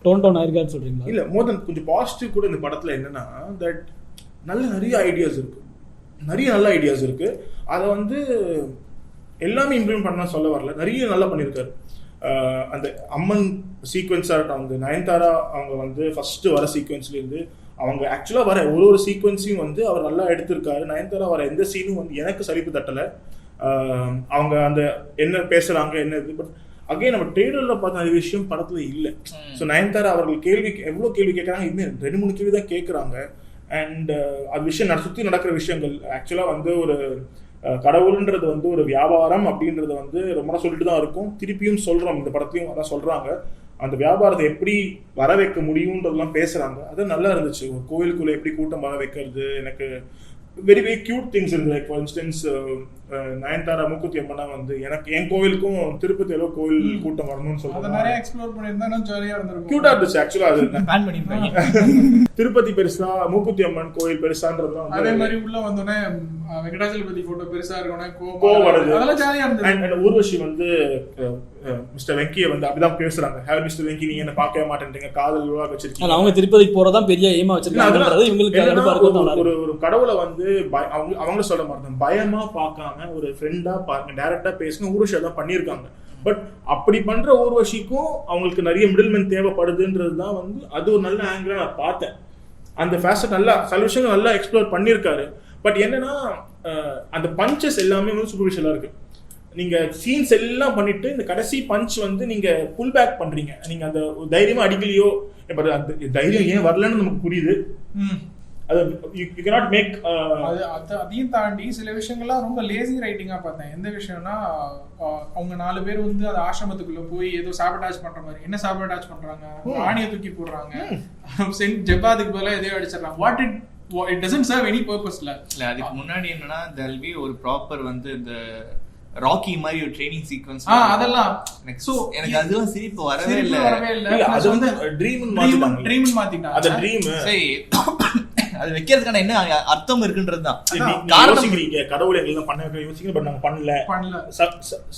டோன் ஆயிருக்கான்னு சொல்கிறீங்களா? இல்லை, மோர் தென் கொஞ்சம் பாசிட்டிவ் கூட இந்த படத்தில் என்னன்னா, தட் நிறைய ஐடியாஸ் இருக்கு, நிறைய நல்ல ஐடியாஸ் இருக்கு. அதை வந்து எல்லாமே இம்ப்ளிமெண்ட் பண்ண சொல்ல வரல, நிறைய நல்லா பண்ணியிருக்காரு. அந்த அம்மன் சீக்வன்ஸாக இருக்கட்டும், அவங்க நயன்தாரா அவங்க வந்து ஃபர்ஸ்ட் வர சீக்வன்ஸ்லேருந்து அவங்க ஆக்சுவலாக வர ஒரு சீக்வன்ஸையும் வந்து அவர் நல்லா எடுத்திருக்காரு. நயன்தாரா வர எந்த சீனும் வந்து எனக்கு சலிப்பு தட்டலை. அவங்க அந்த என்ன பேசுகிறாங்க என்ன இது, பட் அகைன் நம்ம ட்ரெய்லரில் பார்த்த நிறைய விஷயம் படத்தில் இல்லை. ஸோ நயன்தாரா அவர்கள் எவ்வளோ கேள்வி கேட்குறாங்க, இன்னும் 2-3 கேள்வி தான் கேட்குறாங்க. அண்ட் அது விஷயம் சுற்றி நடக்கிற விஷயங்கள் ஆக்சுவலாக வந்து ஒரு கடவுள்ன்றது வந்து ஒரு வியாபாரம் அப்படின்றது வந்து ரொம்ப சொல்லிட்டு தான் இருக்கும். திருப்பியும் சொல்கிறோம், இந்த படத்தையும் அதான் சொல்கிறாங்க. அந்த வியாபாரத்தை எப்படி வர வைக்க முடியுன்றதெல்லாம் பேசுகிறாங்க. அது நல்லா இருந்துச்சு. ஒரு கோயிலுக்குள்ளே எப்படி கூட்டம் வர வைக்கிறது, எனக்கு வெரி வெரி கியூட் திங்ஸ் இருக்கு. லைக் ஃபார் இன்ஸ்டன்ஸ் நயன்தாரா மூக்குத்தி அம்மனா வந்து எனக்கு என் கோவிலுக்கும் திருப்பதியில கோவில் கூட்டம் வரணும்னு சொல்றாங்க. கியூட்டா இருந்துச்சு ஆக்சுவலா. அது திருப்பதி பெருசா, மூக்குத்தி அம்மன் கோவில் பெருசான்றதுலாம் அதே மாதிரி உள்ள வந்தோடனே வெங்கடாச்சலபதி போட்டோ பெருசா இருக்கணும். ஊர்வஷி வந்து மிஸ்டர் வெங்கியை வந்து அப்படிதான் பேசுறாங்க. ஹேவ் மிஸ்டர் வெங்கி, நீங்க என்ன பார்க்கவே மாட்டேன்றீங்க, காதல் உருவாக வச்சிருக்கீங்க. அவங்க திருப்பதிக்கு போறதான் பெரிய எய்மா வச்சிருக்காங்க. ஒரு கடவுளை வந்து அவங்க சொல்ல மாட்டாங்க, பயமா பார்க்காம ஒரு ஃப்ரெண்டா பாருங்க, டைரக்டா பேசுங்க. ஊர்வஷி தான் பண்ணியிருக்காங்க. பட் அப்படி பண்ற ஊர்வஷிக்கும் அவங்களுக்கு நிறைய மிடில்மேன் தேவைப்படுதுன்றதுதான் வந்து அது ஒரு நல்ல ஆங்கிளா நான் பார்த்தேன். அந்த ஃபேஷன் நல்லா சில விஷயங்கள் நல்லா எக்ஸ்ப்ளோர் பண்ணியிருக்காரு. பட் என்னன்னா அந்த பஞ்சஸ் எல்லாமே வந்து சூப்பர்ஃபிஷியலா இருக்கு. நீங்க சீன்ஸ் எல்லாம் பண்ணிட்டு இந்த கடைசி பஞ்ச் வந்து நீங்க புல் பேக் பண்றீங்க. நீங்க அந்த தைரியமா அடிக்கலையோ, அந்த தைரியம் ஏன் வரலன்னு நமக்கு புரியுது. அது you cannot make அதையும் தாண்டி சில விஷயங்கள்லாம் ரொம்ப லேசி ரைட்டிங்கா பார்த்தேன். எந்த விஷயம்னா, அவங்க 4 பேர் வந்து அந்த ஆசிரமத்துக்குள்ள போய் ஏதோ சாபடாஜ் பண்ற மாதிரி. என்ன சாபடாஜ் பண்றாங்க? ஆணியை தூக்கி போடுறாங்க, ஜப்பாதுக்கு பதிலா எதையோ அடிச்சிடறாங்க. it doesn't serve any purpose. இல்ல அதுக்கு முன்னாடி என்னன்னா, there'll be ஒரு ப்ராப்பர் வந்து இந்த ராக்கி மாதிரி ஒரு ட்ரெய்னிங் சீக்வென்ஸ், அதெல்லாம் சோ எனக்கு அதெல்லாம் சிரிப்பு வரவே இல்ல. அது வந்து ட்ரீம் மாத்திட்டாங்க. அது ட்ரீம் சரி அது வைக்கிறதுக்கான என்ன அர்த்தம் இருக்குன்றதுதான் யோசிக்கிறீங்க. கடவுள் எங்களுக்கு பண்ண யோசிக்கிறீங்க, பட் நாங்க பண்ணல.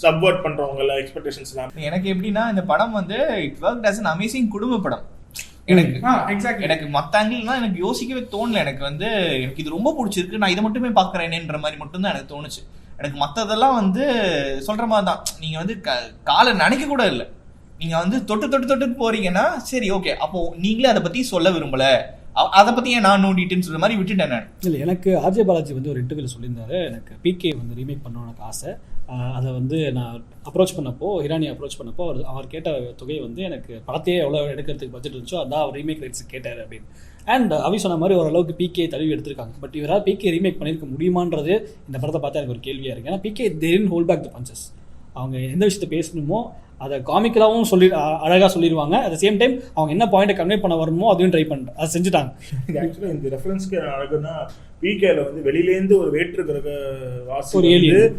சப்வர்ட் பண்றவங்க எக்ஸ்பெக்டேஷன்ஸ் எல்லாம். எனக்கு எப்படின்னா இந்த படம் வந்து இட் வொர்க்ட் அஸ் an அமேசிங் குடும்ப படம். எனக்கு மத்த ஆங்கிள் தான் எனக்கு யோசிக்கவே தோணல. எனக்கு வந்து எனக்கு இது ரொம்ப பிடிச்சிருக்கு, நான் இதை மட்டுமே பாக்குறேனேன்ற மாதிரி மட்டும் தான் எனக்கு தோணுச்சு. எனக்கு மத்ததெல்லாம் வந்து சொல்ற மாதிரி தான். நீங்க வந்து காலை நினைக்க கூட இல்லை, நீங்க வந்து தொட்டு போறீங்கன்னா சரி ஓகே, அப்போ நீங்களே அதை பத்தி சொல்ல விரும்பல, அதை பத்தி ஏன் நான் நோண்டிட்டுன்னு சொல்ற மாதிரி விட்டுட்டேன் நான். இல்லை, எனக்கு ஆர்ஜே பாலாஜி வந்து ஒரு இன்டர்வியூல சொல்லியிருந்தாரு, எனக்கு பிகே வந்து ரீமேக் பண்ணணும்னு எனக்கு ஆசை. அதை வந்து நான் அப்ரோச் பண்ணப்போ, ஹிரானி அப்ரோச் பண்ணப்போ அவர் கேட்ட தொகை வந்து எனக்கு படத்தையே எவ்வளோ எடுக்கிறதுக்கு பட்ஜெட் இருந்துச்சோ அதான் அவர் ரீமேக் ரைட்ஸ் கேட்டார் அப்படின்னு. அண்ட் அவி சொன்ன மாதிரி ஓரளவுக்கு பிகே தழுவி எடுத்திருக்காங்க. பட் இவரால் பிகே ரீமேக் பண்ணியிருக்க முடியுமான்றது இந்த படத்தை பார்த்தா எனக்கு ஒரு கேள்வியாக இருக்குது. ஏன்னா PK they didn't hold back the punches. அவங்க எந்த விஷயத்தை பேசணுமோ அதை காமிக்கலாகவும் அழகாக சொல்லிடுவாங்க. அட் த சேம் டைம் அவங்க என்ன பாயிண்ட்டை கன்வே பண்ண வரணுமோ அதையும் ட்ரை பண்ணுறேன், அதை செஞ்சுட்டாங்க. ஆக்சுவலாக இந்த ரெஃபரன்ஸ்க்கு அழகுன்னா பிகேல வந்து வெளியிலேருந்து ஒரு வேற்று கிரக வாசி ஒரு ஏலியன்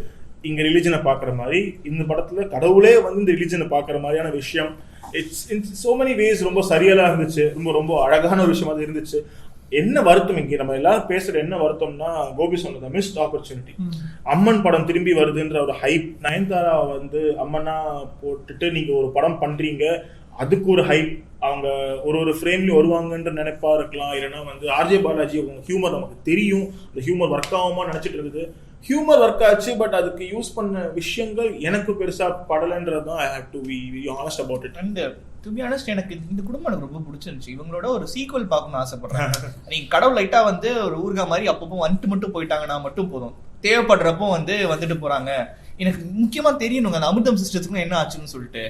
இங்க ரிலிஜனை பாக்குற மாதிரி, இந்த படத்துல கடவுளே வந்து இந்த ரிலிஜனை பாக்குற மாதிரியான விஷயம் it's in so many ways ரொம்ப சரியலா இருந்துச்சு. ரொம்ப அழகான ஒரு விஷயமா இருந்துச்சு. என்ன வருத்தம் இங்கே நம்ம எல்லாரும் பேசுற என்ன வருத்தம்னா, கோபி சொன்னது மிஸ்ட் ஆப்பர்ச்சுனிட்டி. அம்மன் படம் திரும்பி வருதுன்ற ஒரு ஹைப், நயன்தாரா வந்து அம்மனா போட்டுட்டு நீங்க ஒரு படம் பண்றீங்க, அதுக்கு ஒரு ஹைப், அவங்க ஒரு ஃப்ரேம்லயும் வருவாங்கன்ற நினைப்பா இருக்கலாம். இல்லைன்னா வந்து ஆர்ஜே பாலாஜி அவங்க ஹியூமர் நமக்கு தெரியும், அந்த ஹியூமர் ஒர்க் ஆகுமா நினைச்சிட்டு இருக்குது. ஹியூமர் ஒர்க் ஆச்சு, பட் அதுக்கு யூஸ் பண்ண விஷயங்கள் எனக்கு பெருசா படலன்றதுதான். I have to be honest about it. And to be honest எனக்கு இந்த குடும்பம் எனக்கு ரொம்ப பிடிச்சிருந்துச்சு. இவங்களோட ஒரு சீக்வல் பார்க்கணும்னு ஆசைப்படுறேன். நீங்க கடவுள் லைட்டா வந்து ஒரு ஊர்கா மாதிரி அப்பப்போ வந்துட்டு மட்டும் போயிட்டாங்கன்னா மட்டும் போதும், தேவைப்படுறப்போ வந்து வந்துட்டு போறாங்க. எனக்கு முக்கியமா தெரியணுங்க அந்த அமிர்தம் சிஸ்டத்துக்கு என்ன ஆச்சுன்னு சொல்லிட்டு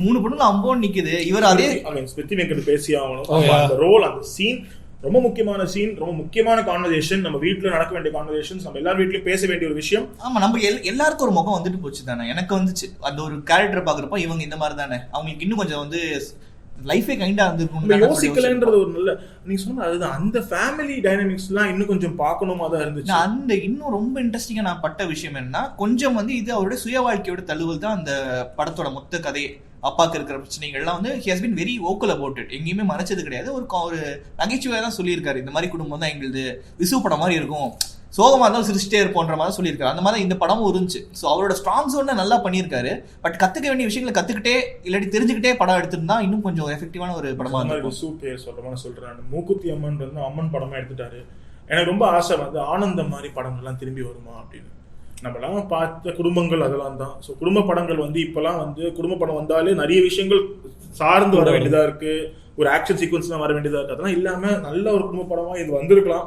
3 பொண்ணுங்க அம்போன்னு நிக்குது. இவர் அதே ஸ்மிருதி வெங்கட் பேசி ஆகணும். அந்த ரோல், அந்த சீன் ரொம்ப முக்கியமான சீன், ரொம்ப முக்கியமான கான்வர்சேஷன். நம்ம வீட்டுல நடக்க வேண்டிய கான்வர்சேஷன், நம்ம எல்லார் வீட்லயும் பேச வேண்டிய ஒரு விஷயம். ஆமா, நம்ம எல்லாருக்கும் ஒரு முகம் வந்துட்டு போச்சு தானே. எனக்கு வந்துச்சு அந்த ஒரு கேரக்டர் பாக்குறப்போ இவங்க இந்த மாதிரி தானே, அவங்களுக்கு இன்னும் கொஞ்சம் வந்து லைஃபே கைண்டா இருந்திருக்கும் யோசிக்கலன்றது ஒரு நல்ல நீங்க சொன்ன அதுதான். அந்த ஃபேமிலி டைனமிக்ஸ் எல்லாம் இன்னும் கொஞ்சம் பார்க்கணுமா தான் இருந்துச்சு. அந்த இன்னும் ரொம்ப இன்ட்ரெஸ்டிங்கா நான் பட்ட விஷயம் என்னன்னா, கொஞ்சம் வந்து இது அவருடைய சுய வாழ்க்கையோட தழுவல் தான் அந்த படத்தோட மொத்த கதையை. அப்பாக்கு இருக்கிற பிரச்சனைகள்லாம் வந்து he has been very vocal about it. எங்கேயுமே மறைச்சது கிடையாது. ஒரு நகைச்சுவையா தான் சொல்லியிருக்காரு. இந்த மாதிரி குடும்பம் தான் எங்களுது, விசு படம் மாதிரி இருக்கும், சோகமா இருந்தாலும் சிரிச்சிட்டே இருப்போன்ற மாதிரி சொல்லியிருக்காரு. அந்த மாதிரி இந்த படமும் இருந்துச்சு. ஸோ அவரோட ஸ்ட்ராங் ஜோனை நல்லா பண்ணியிருக்காரு. பட் கத்துக்க வேண்டிய விஷயங்களை கத்துக்கிட்டே இல்லாட்டி தெரிஞ்சுக்கிட்டே படம் எடுத்திருந்தா இன்னும் கொஞ்சம் எஃபெக்டிவான ஒரு படமா இருக்கும். சூப்பர் சொல்றமான சொல்றேன். மூக்குத்தி அம்மன் வந்து அம்மன் படமா எடுத்துட்டாரு. எனக்கு ரொம்ப ஆசை வந்து ஆனந்தம் மாதிரி படங்கள்லாம் திரும்பி வருமா அப்படின்னு. நம்மளாம் பார்த்த குடும்பங்கள் அதெல்லாம் தான். ஸோ குடும்ப படங்கள் வந்து இப்பெல்லாம் வந்து குடும்ப படம் வந்தாலே நிறைய விஷயங்கள் சார்ந்து வர வேண்டியதா இருக்கு, ஒரு ஆக்ஷன் சீக்வன்ஸ்லாம் வர வேண்டியதா இருக்கு. அதெல்லாம் இல்லாம நல்ல ஒரு குடும்ப படமா இது வந்திருக்கலாம்.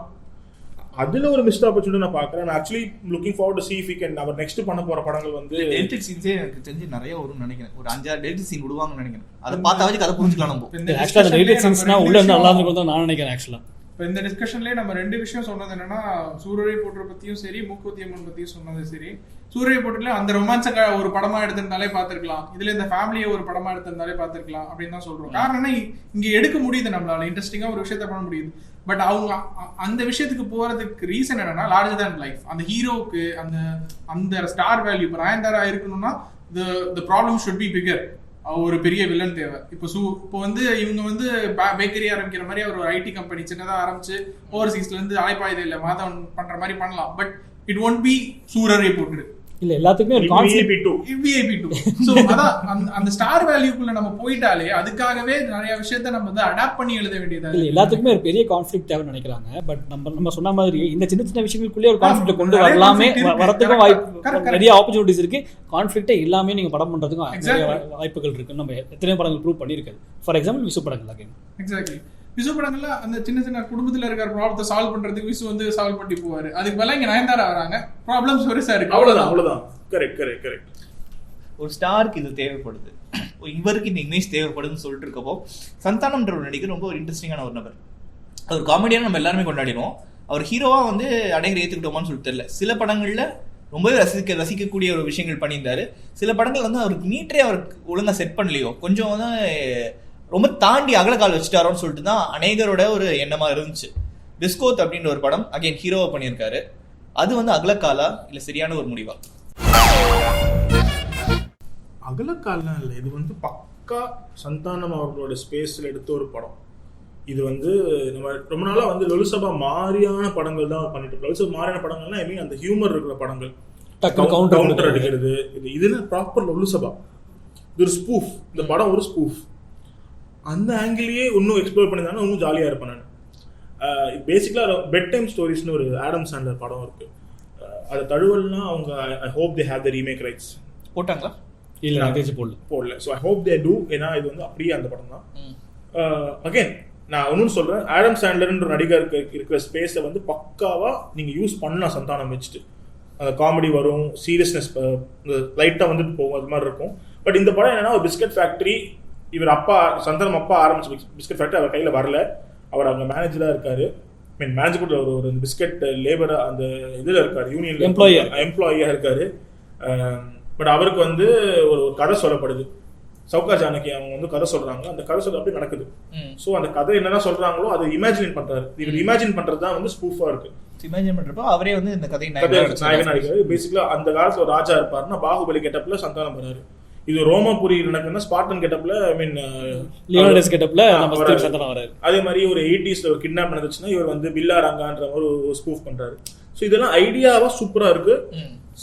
அதுல ஒரு மிஸ்ட் ஆப்பர்ச்சுனிட்டி நான் பாக்குறேன். Actually looking forward to see if we can அவர் நெக்ஸ்ட் பண்ண போற படங்கள் வந்து டெலிட்டட் சீன்ஸே எனக்கு தெரிஞ்சு நிறைய வரும்னு நினைக்கிறேன். ஒரு 5-6 டெலிட்டட் சீன் விடுவாங்கன்னு நினைக்கிறேன். அதை பார்த்தாவே கதை புரிஞ்சுக்கலாம் நம்ம. ஆக்சுவலா டெலிட்டட் சீன்ஸ்னா உள்ள இருந்து நல்லா இருக்கும் நான் நினைக்கிறேன். ஆக்சுவலா இப்போ இந்த டிஸ்கஷன்லேயே நம்ம 2 விஷயம் சொன்னது என்னன்னா, சூரரை போட்டுற பத்தியும் சரி, மூக்குத்தி அம்மன் பத்தியும் சொன்னது சரி. சூரரை போட்டுல அந்த ரொமான்ஸை ஒரு படமா எடுத்திருந்தாலே பார்த்திருக்கலாம், இதுல இந்த ஃபேமிலியை ஒரு படமா எடுத்திருந்தாலே பார்த்திருக்கலாம் அப்படின்னு தான் சொல்றோம். காரணம் இங்க எடுக்க முடியுது, நம்மளால இன்ட்ரெஸ்டிங்கா ஒரு விஷயத்த பண்ண முடியுது. பட் அவங்க அந்த விஷயத்துக்கு போறதுக்கு ரீசன் என்னன்னா, லார்ஜர் தேன் லைஃப். அந்த ஹீரோவுக்கு அந்த ஸ்டார் வேல்யூ இப்போ நயன்தாரா இருக்கணும்னா the problem should be bigger. ஒரு பெரிய வில்லன் தேவை. இப்போ வந்து இவங்க வந்து பேக்கரி ஆரம்பிக்கிற மாதிரி ஒரு ஐடி கம்பெனி சின்னதா ஆரம்பிச்சு ஓவர்சீஸ்ல இருந்து ஆய்ப்பாயுதையில மாதவன் பண்ற மாதிரி பண்ணலாம். பட் இட் ஒன்ட் பி சூரரை போட்டு இல்ல, எல்லாத்துக்குமே ஒரு கான்செப்ட் VIP2. சோ அதான் அந்த ஸ்டார் வேல்யூக்குள்ள நம்ம போயிட்டாலே அதுக்காகவே நிறைய விஷயத்தை நம்ம வந்து அடாப்ட் பண்ணி எழுத வேண்டியதா இல்ல. எல்லாத்துக்குமே ஒரு பெரிய கான்ஃப்ளிக்ட் தேவைன்னு நினைக்கிறாங்க. பட் நம்ம சொன்ன மாதிரி இந்த சின்ன சின்ன விஷயங்களுக்குள்ளே ஒரு கான்ஃப்ளிக்ட் கொண்டு வரலாமே, வரதுக்கும் வாய்ப்பு, நிறைய ஆப்பர்ச்சுனிட்டிஸ் இருக்கு. கான்ஃப்ளிக்டே எல்லாமே நீங்க படம் பண்றதுக்கும் நிறைய வாய்ப்புகள் இருக்கு. நம்ம எத்தனை படங்கள் ப்ரூவ் பண்ணிருக்காரு. ஃபார் எக்ஸாம்பிள் விசு படங்கள். அகைன் எக்ஸாக்ட்லி விசு படங்கள்ல அந்த சின்ன சின்ன குடும்பத்துல இருக்கிற ப்ராப்ளத்தை சால்வ் பண்றதுக்கு விசு வந்து சால்வ் பண்ணி போவாரு. அதுக்கு மேல இங்க நயன்தாரா வராங்க, ப்ராப்ளம்ஸ் பெருசா இருக்கு. அவ்வளவுதான். கரெக்ட். ஒரு ஸ்டாருக்கு இது தேவைப்படுது, இவருக்கு இந்த இமேஜ் தேவைப்படுதுன்னு சொல்லிட்டு இருக்கப்போ, சந்தானம்ன்ற ஒரு நடிகர் ரொம்ப ஒரு இன்ட்ரெஸ்டிங்கான ஒரு நபர். அவர் காமெடியான நம்ம எல்லாருமே கொண்டாடினோம். அவர் ஹீரோவா வந்து அடைங்கிற ஏத்துக்கிட்டோமான்னு சொல்லிட்டு தெரியல. சில படங்கள்ல ரொம்பவே ரசிக்கக்கூடிய ஒரு விஷயங்கள் பண்ணியிருந்தாரு. சில படங்கள் வந்து அவருக்கு நீட்டே அவருக்கு ஒழுங்கா செட் பண்ணலையோ, கொஞ்சம் வந்து ரொம்ப தாண்டி அகலக்கால் வச்சுட்டாரோன்னு சொல்லிட்டு தான் அநேகரோட ஒரு எண்ணமா இருந்துச்சு. டிஸ்கோத் அப்படின்ற ஒரு படம் அகைன் ஹீரோவா பண்ணியிருக்காரு. அது வந்து அகலக்காலா இல்ல சரியான ஒரு முடிவா? அகலக்காலாம் இல்லை, இது வந்து பக்கா சந்தானம் அவர்களோட ஸ்பேஸ்ல எடுத்த ஒரு படம். இது வந்து நம்ம ரொம்ப நாளா வந்து லொலுசபா மாதிரியான படங்கள் தான் பண்ணிட்டு இருக்கோம். லொலுசபா மாதிரியான படங்கள்னா ஐ மீன் அந்த ஹியூமர் இருக்கிற படங்கள், கவுண்டர் அடிக்கிறது, இது ப்ராப்பர் லொலுசபா. இது ஒரு ஸ்பூஃப், இந்த படம் ஒரு ஸ்பூஃப். அந்த ஆங்கிலேயே இன்னும் எக்ஸ்ப்ளோர் பண்ணியிருந்தாங்கன்னா இன்னும் ஜாலியாக இருப்பேன் நான். பேசிக்கலாக பெட் டைம் ஸ்டோரிஸ்னு ஒரு ஆடம் சாண்ட்லர் படம் இருக்கு. அதை தழுவல்னா அவங்க I hope they have the remake rights போட்டாங்களா? இல்லை நான் போடல. So I hope they do. ஏன்னா இது வந்து அப்படியே அந்த படம் தான். அகைன் நான் ஒன்றும் சொல்கிறேன், ஆடம் சாண்ட்லர்ன்ற நடிகருக்கு இருக்கிற ஸ்பேஸை வந்து பக்காவாக நீங்கள் யூஸ் பண்ணலாம் சந்தானம் வச்சுட்டு. அந்த காமெடி வரும், சீரியஸ்னஸ் லைட்டாக வந்துட்டு போகும், அது மாதிரி இருக்கும். பட் இந்த படம் என்னன்னா ஒரு பிஸ்கட் ஃபேக்ட்ரி, இவர் அப்பா சந்தானம் அப்பா ஆரம்பிச்ச பிஸ்கட் ஃபேக்ட்ரி அவர் கையில் வரல, அவர் அங்கே மேனேஜராக இருக்காரு. மீன் மேனேஜர் கூட ஒரு பிஸ்கட் லேபராக அந்த இதில் இருக்கார், யூனியன் எம்ப்ளாயியாக இருக்காரு. பட் அவருக்கு வந்து ஒரு கதை சொல்லப்படுது. சவுகா ஜானகி அவங்க வந்து கதை சொல்றாங்க, அந்த கதை சொல்ல அப்படி நடக்குது. ஸோ அந்த கதை என்னென்ன சொல்றாங்களோ அதை இமேஜின் பண்றாரு. இவர் இமேஜின் பண்றது தான் வந்து ஸ்பூஃபா இருக்கு. இமேஜின் பண்றப்போ அவரே வந்து இந்த கதை நாயகன் நடிக்கிறாரு. பேசிக்கலா அந்த காலத்துல ஒரு ராஜா இருப்பாருன்னா பாகுபலி கெட்டப்ல சந்தானம் பண்ணாரு. இது ரோமபுரி நடக்குதுன்னா ஸ்பார்டன் கெட்டப்ல ஐ மீன் லியோனார்டோ கெட்டப்ல நம்ம சந்தானம் வராரு. அதே மாதிரி ஒரு 80s ஒரு கிட்னாப் நடந்துச்சுன்னா இவர் வந்து பில்லா ரங்கான்ற ஒரு ஸ்பூஃப் பண்றாரு. ஸோ இதெல்லாம் ஐடியாவா சூப்பரா இருக்கு.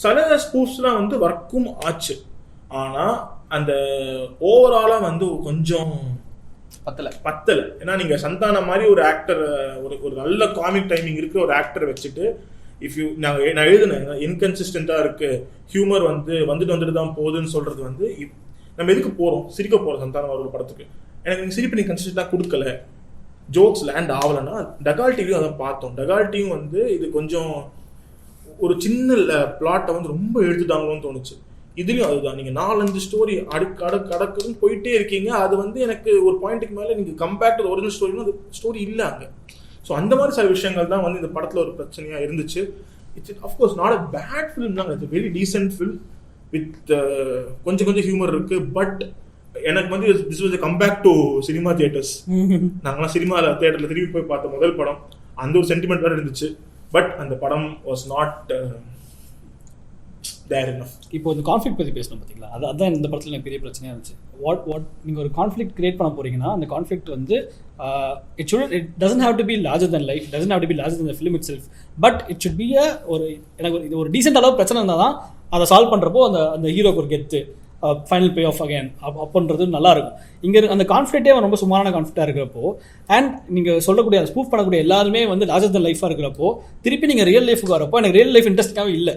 சில ஸ்பூஃப்ஸ்லாம் வந்து ஒர்க்கும் ஆச்சு. ஆனா அந்த ஓவராலா வந்து கொஞ்சம் பத்தல. ஏன்னா நீங்க சந்தானம் மாதிரி ஒரு ஆக்டர், ஒரு நல்ல காமிக் டைமிங் இருக்கு ஒரு ஆக்டர் வச்சுட்டு இஃப் யூ நான் எழுதுனேன் இன்கன்சிஸ்டண்டா இருக்கு, ஹியூமர் வந்து வந்துட்டு தான் போகுதுன்னு சொல்றது வந்து நம்ம எதுக்கு போறோம்? சிரிக்க போறோம் சந்தானம் ஒரு படத்துக்கு. எனக்கு நீங்க சிரிப்பு நீங்க கன்சிஸ்டண்டா கொடுக்கல, ஜோக்ஸ் லேண்ட் ஆகலைன்னா டகால்ட்டியும் அதை பார்த்தோம். டகால்ட்டியும் வந்து இது கொஞ்சம் ஒரு சின்ன பிளாட்டை வந்து ரொம்ப எழுதுட்டாங்களோன்னு தோணுச்சு. இதுலயும் அதுதான், நீங்க 4-5 ஸ்டோரி அடக்குன்னு போயிட்டே இருக்கீங்க. அது வந்து எனக்கு ஒரு பாயிண்ட்டுக்கு மேல நீங்க கம்பேர் டு ஒரிஜினல் ஸ்டோரினா அது ஸ்டோரி இல்லை அங்க. ஸோ அந்த மாதிரி சில விஷயங்கள் தான் வந்து இந்த படத்துல ஒரு பிரச்சனையா இருந்துச்சு. It's of course not a bad film தான், it's very decent film with கொஞ்சம் ஹியூமர் இருக்கு. பட் எனக்கு வந்து this was come back to cinema theatres. நாங்களாம் சினிமா தியேட்டர்ல திரும்பி போய் பார்த்த முதல் படம், அந்த ஒரு சென்டிமெண்ட் வேற இருந்துச்சு. பட் அந்த படம் வாஸ் நாட் தேர் இனஃப். இப்போ இந்த கான்ஃப்ளிக்ட் பற்றி பேசணும் பார்த்தீங்களா, அதுதான் இந்த படத்தில் எனக்கு பெரிய பிரச்சனையாக இருந்துச்சு. வாட் நீங்கள் ஒரு கான்ஃப்ளிக்ட் கிரியேட் பண்ண போறீங்கன்னா அந்த கான்ஃப்ளிக்ட் வந்து it doesn't have to be larger than life, doesn't have to be larger than the film itself. But it should be எனக்கு இது ஒரு டீசென்ட் அளவு பிரச்சனை இருந்தால் தான் அதை சால்வ் பண்ணுறப்போ அந்த ஹீரோக்கு ஒரு கெத்து, ஃபைனல் பே ஆஃப் அகேன் அப்படின்றது நல்லா இருக்கும். இங்கே அந்த கான்ஃப்ளிக்டே ரொம்ப சுமாரான கான்ஃப்ளிக்டாக இருக்கிறப்போ அண்ட் நீங்கள் சொல்லக்கூடிய அந்த ஸ்பூஃப் பண்ணக்கூடிய எல்லாருமே வந்து லார்ஜர் தன் லைஃபாக இருக்கிறப்போ திருப்பி நீங்கள் ரியல் லைஃபுக்கு வரப்போ எனக்கு ரியல் லைஃப் இன்ட்ரெஸ்டிங்காகவே இல்லை.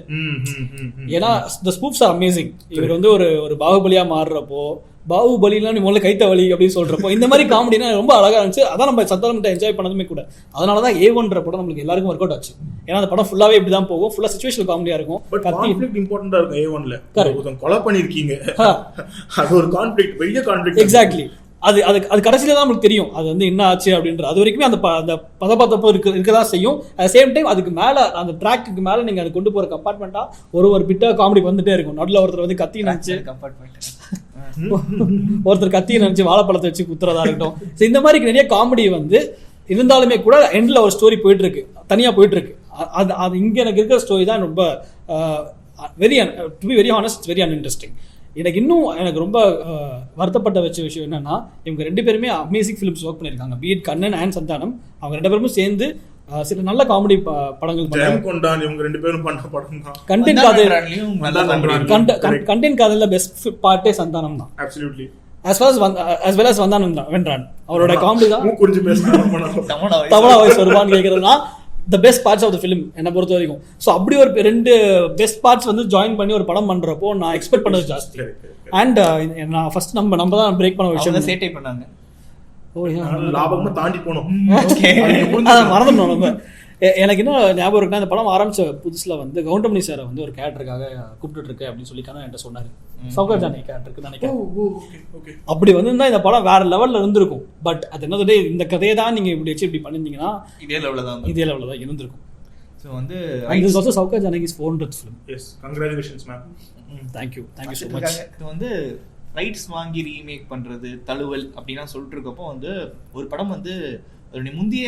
ஏன்னா த ஸ்பூஃப்ஸ் ஆர் அமேசிங். இவர் வந்து ஒரு பாகுபலியாக மாறுறப்போ, பாகுபலிலாம் நீ முதல்ல கைத்த வலி அப்படின்னு சொல்றப்போ இந்த மாதிரி காமெடினா ரொம்ப அழகா இருந்துச்சு. அதான் நம்ம சந்தானம் என்ஜாய் பண்ணதுமே கூட. அதனாலதான் A1 படம் நம்மளுக்கு எல்லாருக்கும் ஒர்க் அவுட் ஆச்சு. ஏன்னா அந்த படம் ஃபுல்லாவே இப்படிதான் போகும், ஃபுல்லா சிச்சுவேஷனல் காமெடியா இருக்கும். பட் கான்ஃப்ளிக்ட் இம்பார்ட்டன்ட்டா இருக்கும் A1ல. ஒருத்தன் கொலை பண்ணிருக்கீங்க, அது ஒரு கான்ஃப்ளிக்ட், பெரிய கான்ஃப்ளிக்ட். எக்ஸாக்ட்லி. அது கடைசியில தான் நமக்கு தெரியும் அது வந்து என்ன ஆச்சு அப்படின்ற. அது வரைக்குமே அந்த பதப்பதப்போ இருக்கதான் செய்யும். அட் சேம் டைம் அதுக்கு மேல அந்த ட்ராக்கு மேல நீங்க அதை கொண்டு போற கம்பார்ட்மெண்டா ஒரு பிட்டா காமெடி வந்துட்டே இருக்கும். நடுவில் ஒருத்தர் வந்து கத்தி நினைச்சு ஒருத்தர் கத்தியை நினைச்சு வாழைப்பழத்தை வச்சு குத்துறதா இருக்கட்டும். இந்த மாதிரி நிறைய காமெடி வந்து இருந்தாலுமே கூட எண்ட்ல ஒரு ஸ்டோரி போயிட்டு இருக்கு, தனியா போயிட்டு இருக்கு. அது இங்க எனக்கு இருக்கிற ஸ்டோரி தான் ரொம்ப to be very honest very uninteresting. எனக்கு ரொம்ப வருத்தப்பட்ட வச்ச விஷயம் என்னன்னா, இவங்க 2 பேருமே அமேசிங் ஃபிலிம்ஸ் ஒர்க் பண்ணியிருக்காங்க. பீட் கண்ணன் அண்ட் சந்தானம். அவங்க 2 பேரும் சேர்ந்து சில நல்ல காமெடி படங்கள் கண்டென்ட் காதல்ல பெஸ்ட் பார்ட்டே சந்தானம் தான். as well as வந்தானம் தான் வென்றான். அவரோட காமெடி தான் தமிழா வாய்ஸ் வருவான்னு கேட்கறதுனா the best parts of the film என்ன பொறுத்த வரைக்கும். ஸோ அப்படி ஒரு 2 பெஸ்ட் பார்ட்ஸ் வந்து ஜாயின் பண்ணி ஒரு படம் பண்றப்போ நான் எக்ஸ்பெக்ட் பண்ணது ஜாஸ்தி. அண்ட் நான் ஃபர்ஸ்ட் நம்ம தான் பிரேக் பண்ண விஷயம் சேட்டை பண்ணாங்க. லாபமா தாண்டி போனோம், மறந்துட்டோம் நம்ம. எனக்கு என்ன ஞாபகம் இருக்குன்னா, இந்த படம் ஆரம்பிச்ச புதுசுல வந்து கவுண்டமணி சாரை வந்து ஒரு கேரக்டருக்காக கூப்பிட்டு இருக்கு அப்படின்னு சொல்லி என்கிட்ட சொன்னாரு. சவுகா ஜானகி கேரக்டருக்கு நினைக்கிறேன். அப்படி வந்து இந்த படம் வேற லெவல்ல இருந்திருக்கும். பட் அது என்னது, இந்த கதையை தான் நீங்க இப்படி வச்சு இப்படி பண்ணிருந்தீங்கன்னா இதே லெவல்ல தான் இருந்திருக்கும். ஸோ வந்து Sowcar Janaki's 400th film. Yes, congratulations ma'am. Thank you so much. இது வந்து ரைட்ஸ் வாங்கி ரீமேக் பண்றது தழுவல் அப்படின்னா சொல்லிட்டு இருக்கப்போ வந்து ஒரு படம் வந்து அதனுடைய முந்தைய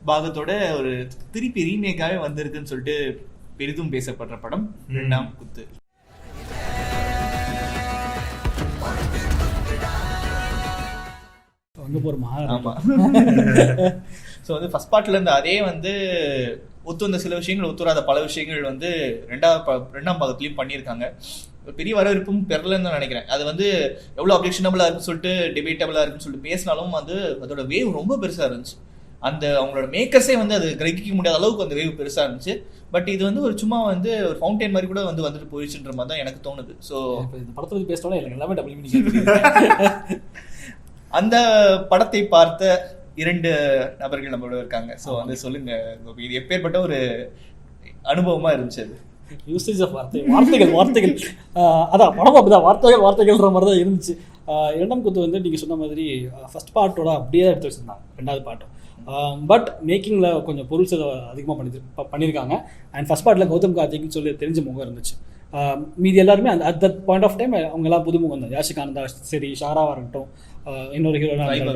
பாகத்தோட ஒரு திருப்பி ரீமேக்காகவே வந்திருக்குன்னு சொல்லிட்டு பெரிதும் பேசப்படுற படம் 2ஆம் குத்து. அங்கே போகிற மகாராஜா. ஆமாம். ஸோ வந்து ஃபர்ஸ்ட் பார்ட்ல இருந்து அதே வந்து ஒத்து வந்த சில விஷயங்கள், ஒத்துராத பல விஷயங்கள் வந்து ரெண்டாம் பாகத்துலையும் பண்ணியிருக்காங்க. பெரிய வரவேற்பும் பெறலன்னு தான் நினைக்கிறேன். அது வந்து எவ்வளோ அப்ஜெக்ஷனபிளாக இருக்குன்னு சொல்லிட்டு, டிபேட்டபிளாக இருக்குன்னு சொல்லிட்டு பேசினாலும் வந்து அதோட வேவ் ரொம்ப பெருசாக இருந்துச்சு. அந்த அவங்களோட மேக்கர்ஸே வந்து அது கிரகிக்க முடியாத அளவுக்கு அந்த வேவ் பெருசாக இருந்துச்சு. பட் இது வந்து ஒரு சும்மா வந்து ஒரு ஃபவுண்டைன் மாதிரி கூட வந்துட்டு போயிடுச்சுன்ற மாதிரி தான் எனக்கு தோணுது. ஸோ இந்த படத்தை பற்றி பேசினாலும் எனக்கு எல்லாமே டபுள் மீனிங். அந்த படத்தை பார்த்த 2 நபர்கள் நம்மளோட இருக்காங்க. ஸோ வந்து சொல்லுங்க, இது எப்பேற்பட்ட ஒரு அனுபவமா இருந்துச்சு? அது யூசேஜ் ஆஃப் வார்த்தைகள் அதான் படம் அப்படிதான் வார்த்தைகள்ன்ற மாதிரி தான் இருந்துச்சு. இரண்டாம் குத்து வந்து நீங்கள் சொன்ன மாதிரி ஃபர்ஸ்ட் பார்ட்டோட அப்படியே எடுத்து வச்சுருந்தாங்க ரெண்டாவது பார்ட்டும். பட் மேக்கிங்கில் கொஞ்சம் பொருள் அதிகமாக பண்ணியிருக்காங்க. அண்ட் ஃபர்ஸ்ட் பார்ட்டில் கௌதம் கார்த்திக்னு சொல்லி தெரிஞ்ச முகம் இருந்துச்சு. மீதி எல்லாருமே அந்த at that point of time அவங்கெல்லாம் புதுமுகம் தான். யாஷிகானந்தா சரி, ஷாராவாக இருக்கட்டும், இன்னொரு ஹீரோ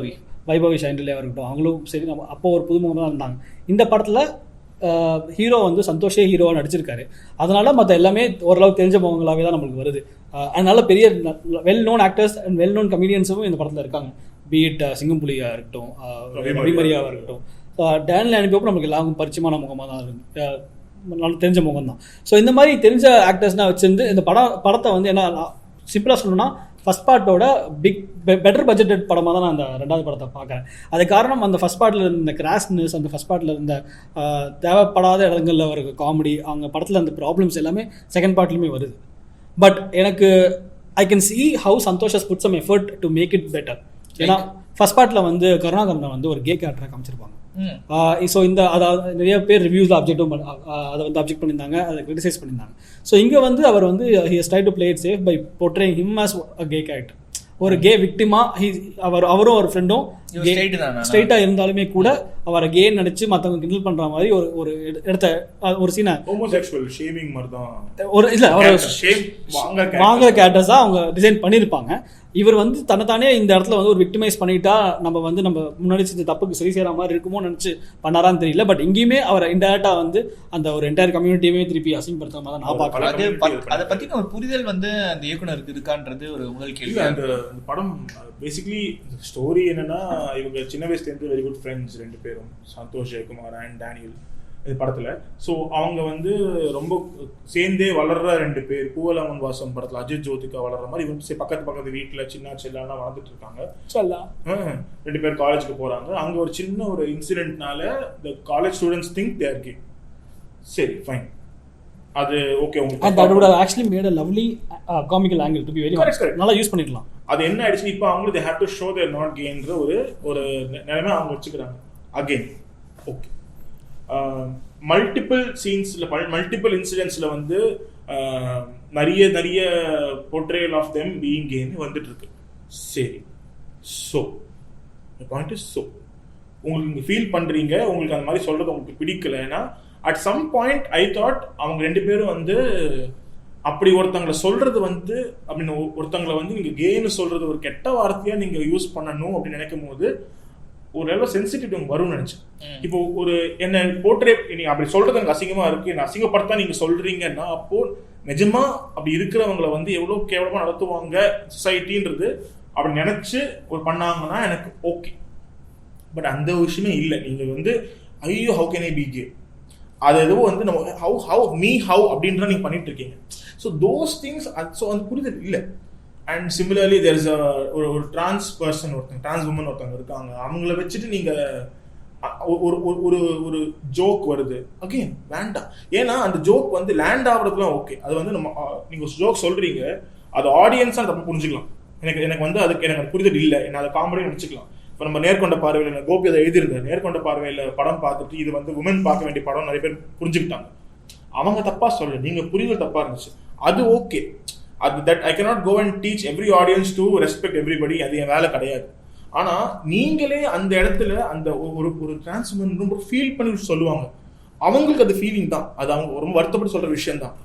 வைபவி ஷைண்டலியாக இருக்கட்டும், அவங்களும் சரி நம்ம அப்போ ஒரு புதுமுகம் தான் இருந்தாங்க. இந்த படத்தில் ஹீரோ வந்து சந்தோஷே ஹீரோவாக நடிச்சிருக்காரு. அதனால மற்ற எல்லாமே ஓரளவுக்கு தெரிஞ்ச முகங்களாகவே தான் நம்மளுக்கு வருது. அதனால பெரிய well known actors and well known கமெடியன்ஸும் இந்த படத்தில் இருக்காங்க. பீட் சிங்கம்புலியாக இருக்கட்டும், ரவிமரியாவாக இருக்கட்டும், டேனில் அனுப்பியப்போ நமக்கு எல்லாருக்கும் பரிச்சயமான முகமாக தான் இருக்கு, நல்லா தெரிஞ்ச முகம் தான். ஸோ இந்த மாதிரி தெரிஞ்ச ஆக்டர்ஸ்னால் வச்சிருந்து இந்த படத்தை வந்து என்ன சிம்பிளாக சொல்லணும்னா ஃபர்ஸ்ட் பார்ட்டோட பெட்டர் பட்ஜெட்டட் படமாக தான் நான் அந்த ரெண்டாவது படத்தை பார்க்குறேன். அது காரணம் அந்த ஃபர்ஸ்ட் பார்ட்டில் இருந்த கிராஷ்னஸ், அந்த ஃபர்ஸ்ட் பார்ட்டில் இருந்த தேவைப்படாத இடங்களில் வர காமெடி, அவங்க படத்தில் அந்த ப்ராப்ளம்ஸ் எல்லாமே செகண்ட் பார்ட்லையுமே வருது. பட் எனக்கு I can see how Santhosh has put some effort to make it better. ஏன்னா ஃபர்ஸ்ட் பார்ட்டில் வந்து கருணாகரன் வந்து ஒரு கே கேரக்டரை காமிச்சிருப்பாங்க. ஸோ இந்த அதாவது நிறைய பேர் ரிவ்யூஸில் அதை வந்து அப்ஜெக்ட் பண்ணியிருந்தாங்க, அதை கிரிட்டிசைஸ் பண்ணியிருந்தாங்க. ஸோ இங்கே வந்து அவர் வந்து he has tried to play it safe by portraying him as a gay character. ஒரு கே விக்டிமா அவரும் ஒரு ஃப்ரெண்டும் ஸ்ட்ரெயிட்டாக இருந்தாலுமே கூட அவரை கே நடிச்சு மற்றவங்க கிண்டல் பண்ணுற மாதிரி ஒரு இடத்த ஒரு சீனை ஒரு இல்லை வாங்குற கேரக்டர்ஸாக அவங்க டிசைன் பண்ணியிருப்பாங்க. இவர் வந்து தன்னைத்தானே இந்த இடத்துல வந்து ஒரு விக்டிமைஸ் பண்ணிட்டா நம்ம முன்னாடி செஞ்ச தப்புக்கு சரி செய்கிற மாதிரி இருக்குமோ நினச்சி பண்ணாரான்னு தெரியல. பட் எங்கேயுமே அவரை இன்டெரக்டாக வந்து அந்த ஒரு என்டையர் கம்யூனிட்டியுமே திருப்பி அசிங்கப்படுத்துற மாதிரி நான் பார்க்குறேன். அதை பற்றின ஒரு புரிதல் வந்து அந்த இயக்குனருக்கு இருக்கான்றது ஒரு முதல் கேள்வி. அந்த படம் பேசிக்கலி ஸ்டோரி என்னன்னா, இவங்க சின்ன வயசுலேருந்து வெரி குட் ஃப்ரெண்ட்ஸ் 2 பேரும், சந்தோஷ் ஜெயக்குமார் அண்ட் டேனியல் இது படத்தில். ஸோ அவங்க வந்து ரொம்ப சேர்ந்தே வளர்ற 2 பேர். பூவலமன் வாசம் படத்தில் அஜித் ஜோதிகா வளர்ற மாதிரி இவங்க பக்கத்து வீட்டில் சின்ன செல்லாம் வளர்ந்துட்டு இருக்காங்க. 2 பேர் காலேஜுக்கு போகிறாங்க. அங்கே ஒரு சின்ன ஒரு இன்சிடென்ட்னால the college students think they are gay. சரி ஃபைன், அது ஓகே. உங்களுக்கு actually made a lovely comical angle to be very honest. நல்லா யூஸ் பண்ணிக்கலாம். அது என்ன ஆயிடுச்சு, இப்போ அவங்களுக்கு they have to show they are not gay என்ற ஒரு நிலைமை அவங்க வச்சுக்கிறாங்க. அகெயின் ஓகே, மல்டிபிள் சீன்ஸ்ல மல்டிபிள் இன்சிடென்ட்ஸ்ல வந்து நிறைய போர்ட்ரேயல் ஆஃப் தெம் பீயிங் கேன்னு வந்துட்டு இருக்கு. சரி, ஸோ பாயிண்ட் இஸ், ஸோ உங்களுக்கு நீங்க ஃபீல் பண்றீங்க, உங்களுக்கு அந்த மாதிரி சொல்றது உங்களுக்கு பிடிக்கலன்னா at some point I thought அவங்க 2 பேரும் வந்து அப்படி ஒருத்தங்களை சொல்றது வந்து அப்படின்னு ஒருத்தங்களை வந்து நீங்க கேன்னு சொல்றது ஒரு கெட்ட வார்த்தையா நீங்க யூஸ் பண்ணணும் அப்படின்னு நினைக்கும் போது ஒரு லெவல் சென்சிட்டிவ் வரும்னு நினைச்சேன். இப்போ ஒரு என்ன போர்ட்ரே நீங்க அப்படி சொல்றது எனக்கு அசிங்கமா இருக்கு, என்ன அசிங்கப்படுத்தா நீங்க சொல்றீங்கன்னா அப்போ நிஜமா அப்படி இருக்கிறவங்களை வந்து எவ்வளவு கேவலமா நடத்துவாங்க சொசைட்டின்றது அப்படி நினைச்சு ஒரு பண்ணாங்கன்னா எனக்கு ஓகே. பட் அந்த விஷயமே இல்லை. நீங்க வந்து ஐயோ how can I P K, அது எதுவும் வந்து நம்ம ஹவு அப்படின்ற நீங்க பண்ணிட்டு இருக்கீங்க. ஸோ தோஸ் திங்ஸ் ஸோ அந்த புரிதல் இல்லை. அண்ட் சிமிலர்லி தேர் இஸ் ஒரு டிரான்ஸ் பர்சன், டிரான்ஸ் உமன் ஒருத்தவங்க இருக்காங்க. அவங்கள வச்சுட்டு நீங்க ஒரு ஜோக் வருது, அகெயின் வேண்டாம். ஏன்னா அந்த ஜோக் வந்து லேண்ட் ஆகுறதுலாம் ஓகே. அது வந்து நம்ம நீங்க ஜோக் சொல்றீங்க, அது ஆடியன்ஸா தப்பு புரிஞ்சுக்கலாம். எனக்கு வந்து அதுக்கு எனக்கு புரிதல் இல்லை, என்ன அதை காமெடி நினைச்சுக்கலாம். இப்போ நம்ம நேர்கொண்ட பார்வையில் கோபி அதை எழுதியிருந்தேன், நேர்கொண்ட பார்வையில் படம் பார்த்துட்டு இது வந்து உமன் பார்க்க வேண்டிய படம் நிறைய பேர் புரிஞ்சுக்கிட்டாங்க. அவங்க தப்பா சொல்ல, நீங்க புரிதல் தப்பா இருந்துச்சு, அது ஓகே. அது that I cannot go and teach every audience to respect everybody, அது என் வேலை கிடையாது. ஆனா நீங்களே அந்த இடத்துல அந்த ஒரு டிரான்ஸ்மென்ட் ரொம்ப ஃபீல் பண்ணி சொல்லுவாங்க. அவங்களுக்கு அது ஃபீலிங் தான், அது அவங்க ரொம்ப வருத்தப்பட்டு சொல்ற விஷயம் தான்.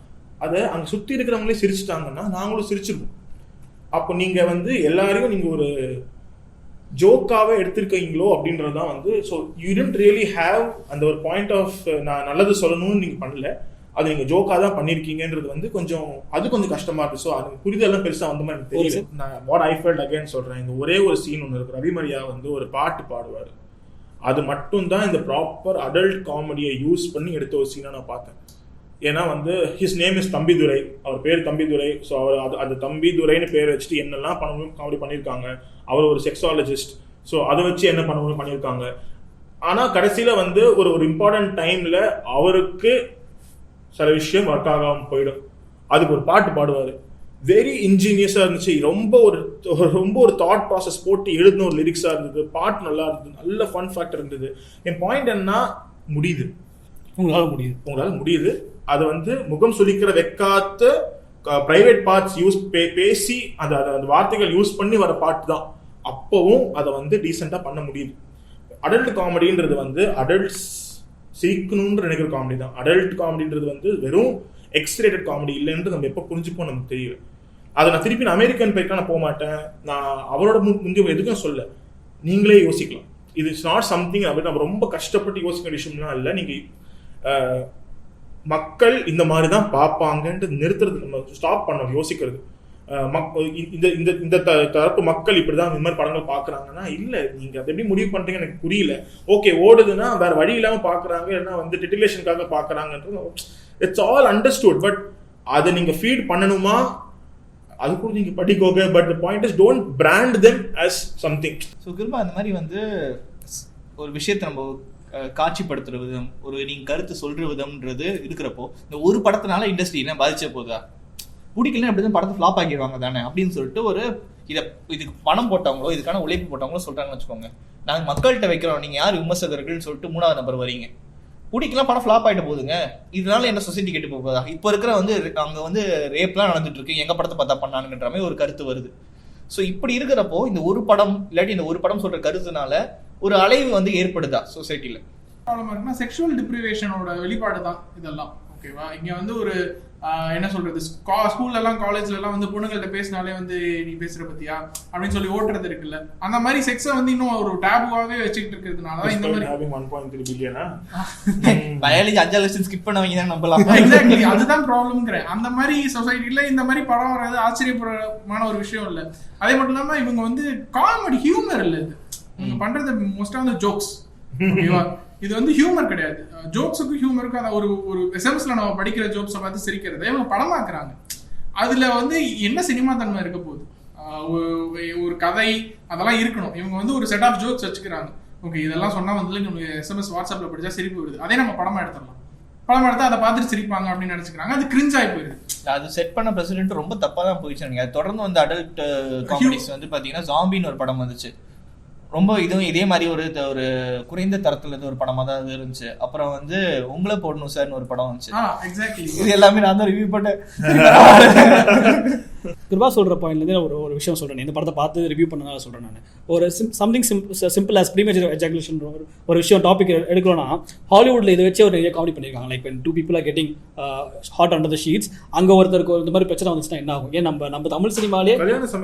அதை அங்க சுத்தி இருக்கிறவங்களே சிரிச்சுட்டாங்கன்னா நாங்களும் சிரிச்சிருக்கோம். அப்போ நீங்க வந்து எல்லாரையும் நீங்க ஒரு ஜோக்காவே எடுத்திருக்கீங்களோ அப்படின்றதுதான் வந்து. So you tend really have அந்த ஒரு பாயிண்ட் ஆஃப் நான் நல்லது சொல்லணும்னு நீங்க பண்ணல. அது நீங்க ஜோக்கா தான் பண்ணிருக்கீங்கன்றது வந்து கொஞ்சம் கஷ்டமா இருக்கு. ஸோ அது புரிதெல்லாம் பெருசா வந்த மாதிரி எனக்கு தெரியல. நான் வாட் ஐ ஃபெல்ட் அகைன் சொல்றேன், இந்த ஒரே ஒரு சீன் ஒன்று இருக்கு. ரவி மரியா வந்து ஒரு பாட்டு பாடுவார், அது மட்டும் தான் இந்த ப்ராப்பர் அடல்ட் காமெடியை யூஸ் பண்ணி எடுத்த ஒரு சீனை நான் பார்த்தேன். ஏன்னா வந்து ஹிஸ் நேம் இஸ் தம்பிதுரை, அவர் பேர் தம்பிதுரை. ஸோ அவர் அது தம்பிதுரைன்னு பேர் வச்சுட்டு என்னெல்லாம் காமெடி பண்ணியிருக்காங்க. அவர் ஒரு செக்ஸாலஜிஸ்ட், ஸோ அதை வச்சு என்ன பண்ணணும் பண்ணியிருக்காங்க. ஆனால் கடைசியில் வந்து ஒரு இம்பார்ட்டன்ட் டைமில் அவருக்கு சில விஷயம் ஒர்க் ஆகாமல் போயிடும். அதுக்கு ஒரு பாட்டு பாடுவார், வெரி இன்ஜீனியஸாக இருந்துச்சு. ரொம்ப ஒரு தாட் ப்ராசஸ் போட்டு எழுதின ஒரு லிரிக்ஸாக இருந்தது. பாட்டு நல்லா இருந்தது, நல்ல ஃபன் ஃபேக்டர் இருந்தது. என் பாயிண்ட் என்ன, முடியுது, உங்களால் முடியுது. அது வந்து முகம் சுளிக்கிற வைக்காத பிரைவேட் பார்ட்ஸ் யூஸ் பேசி அந்த வார்த்தைகள் யூஸ் பண்ணி வர பாட்டு தான். அப்பவும் அதை வந்து டீசெண்டாக பண்ண முடியுது. அடல்ட் காமெடின்றது வந்து அடல்ட்ஸ் சிரிக்கணும்னு நினைக்கிற காமெடி தான். அடல்ட் காமெடின்றது வந்து வெறும் எக்ஸ்ரேட்டட் காமெடி இல்லைன்றது நம்ம எப்போ புரிஞ்சுப்போம் நமக்கு தெரியல. அதை நான் திருப்பி அமெரிக்கன் பைக்கா நான் போக மாட்டேன். நான் அவரோட முந்தைய எதுக்கும் சொல்ல, நீங்களே யோசிக்கலாம். இது இட்ஸ் நாட் சம்திங் அப்படி நம்ம ரொம்ப கஷ்டப்பட்டு யோசிக்கிற விஷயம்லாம் இல்லை. நீங்கள் மக்கள் இந்த மாதிரி தான் பார்ப்பாங்கன்ட்டு நிறுத்துறது, நம்ம ஸ்டாப் பண்ணணும் யோசிக்கிறது. இந்த தரப்பு மக்கள் இப்படிதான் இந்த மாதிரி படங்கள் பாக்குறாங்கன்னா இல்ல, நீங்க அதை எப்படி முடிவு பண்றீங்க எனக்கு புரியல. ஓகே, ஓடுதுன்னா வேற வழி இல்லாம பாக்குறாங்க, ஏன்னா வந்து டிட்டிலேஷனுக்காக பாக்குறாங்கன்றது இட்ஸ் ஆல் அண்டர்ஸ்டுட். பட் அதை நீங்க ஃபீட் பண்ணணுமா, அது கூட நீங்க படிக்கோங்க. But the point is don't brand them as something. So Kiruba அந்த மாதிரி வந்து ஒரு விஷயத்தை நம்ம காட்சிப்படுத்துற விதம், நீங்க கருத்து சொல்ற விதம்ன்றது இருக்கிறப்போ இந்த ஒரு படத்தினால இண்டஸ்ட்ரி என்ன பாதிச்ச போதா, பிடிக்கல அப்படி தான் படத்தை ஃப்ளாப் ஆக்கிடுவாங்க தானே அப்படின்னு சொல்லிட்டு இதுக்கு பணம் போட்டவங்களோ இதுக்கான உழைப்பு போட்டவங்களோ சொல்றாங்கன்னு வச்சுக்கோங்க. நாங்கள் மக்கள்கிட்ட வைக்கிறோம், நீங்க யார் விமர்சகர்கள்னு சொல்லிட்டு 3வது நம்பர் வரீங்க, பிடிக்கலாம் படம் ஃப்ளாப் ஆகிட்டு போகுதுங்க, இதனால என்ன சொசைட்டி கெட்டு போகுதா? இப்போ இருக்கிற வந்து அங்கே வந்து ரேப்லாம் நடந்துட்டு இருக்கு, எங்க படத்தை பார்த்தா பண்ணானுன்ற மாதிரி ஒரு கருத்து வருது. ஸோ இப்படி இருக்கிறப்போ இந்த ஒரு படம் இல்லாட்டி இந்த ஒரு படம் சொல்ற கருத்துனால ஒரு அலைவு வந்து ஏற்படுதா சொசைட்டில? ப்ராப்ளமா இருக்குன்னா செக்ஷுவல் டிப்ரிவேஷனோட வெளிப்பாடு தான் இதெல்லாம். ஓகேவா, இங்க வந்து ஒரு என்ன சொல்றது, ஸ்கூல்ல எல்லாம் காலேஜ்ல எல்லாம் வந்து பொண்ணுங்கள்ட்ட பேசினாலே வந்து நீ பேசுற பத்தியா அப்படின்னு சொல்லி ஓட்டுறது இருக்குல்ல, அந்த மாதிரி செக்ஸை வந்து இன்னும் ஒரு டேபுவாவே வச்சுக்கிட்டு இருக்கிறதுனால இந்த மாதிரி 1.3 பில்லியனா பயாலஜி 5 லட்சம் ஸ்கிப் பண்ணவங்க தான் நம்பலாம். எக்ஸாக்ட்லி, அதுதான் ப்ராப்ளம்ங்கிறேன். அந்த மாதிரி சொசைட்டில இந்த மாதிரி படம் வர்றது ஆச்சரியமான ஒரு விஷயம் இல்ல. அதே மட்டும் இல்லாம இவங்க வந்து காமெடி ஹியூமர் இல்ல, இது இவங்க பண்றது மோஸ்டா வந்து ஜோக்ஸ். ஓகேவா, இது வந்து ஹியூமர் கிடையாது. ஜோக்ஸுக்கும் ஹியூமருக்கும் அதை ஒரு எஸ்எம்எஸ்ல நம்ம படிக்கிற ஜோக்ஸை பார்த்து சிரிக்கிறத இவங்க படமாக்குறாங்க. அதுல வந்து என்ன சினிமா தன்மை இருக்க போகுது? ஒரு கதை அதெல்லாம் இருக்கணும். இவங்க வந்து ஒரு செட் ஆஃப் ஜோக்ஸ் வச்சுக்கிறாங்க. ஓகே, இதெல்லாம் சொன்னா வந்து உங்களுக்கு எஸ்எம்எஸ் வாட்ஸ்அப்ல படிச்சா சிரிப்பு வருது, அதே நம்ம படமா எடுத்துடலாம், படம் எடுத்தா அதை பார்த்துட்டு சிரிப்பாங்க அப்படின்னு நினைச்சுக்கிறாங்க. அது கிரிஞ்ச் ஆகி போயிருது. அது செட் பண்ண பிரசிடென்ட் ரொம்ப தப்பா தான் போயிடுச்சு. அது தொடர்ந்து வந்து அடல்ட் காமெடிஸ் வந்து பாத்தீங்கன்னா ஜாம்பின்னு ஒரு படம் வந்துச்சு, ரொம்ப இதுவும் இதே மாதிரி ஒரு குறைந்த தரத்துல இருந்து ஒரு படமா தான் இருந்துச்சு. அப்புறம் வந்து உங்களை போடணும் சார்னு ஒரு படம் வந்துச்சு. இது எல்லாமே நான் தான் ரிவ்யூ பண்ணேன். கிருபா சொல்ற பாயிண்ட்லேருந்து ஒரு விஷயம் சொல்றேன். இந்த படத்தை பார்த்து ரிவ்யூ பண்ணதால சொல்றேன். நான் ஒரு something simple as premature ejaculation ஒரு விஷயம் டாபிக் எடுக்கணும்னா, ஹாலிவுட்ல இதை வச்சு ஒரு நிறைய காமெடி பண்ணியிருக்காங்க. Like when 2 people are getting hot under the sheets, அங்க ஒருத்தருக்கு இந்த மாதிரி பிரச்சனை வந்துச்சுன்னா என்ன ஆகும்? ஏன் நம்ம தமிழ் சினிமாலே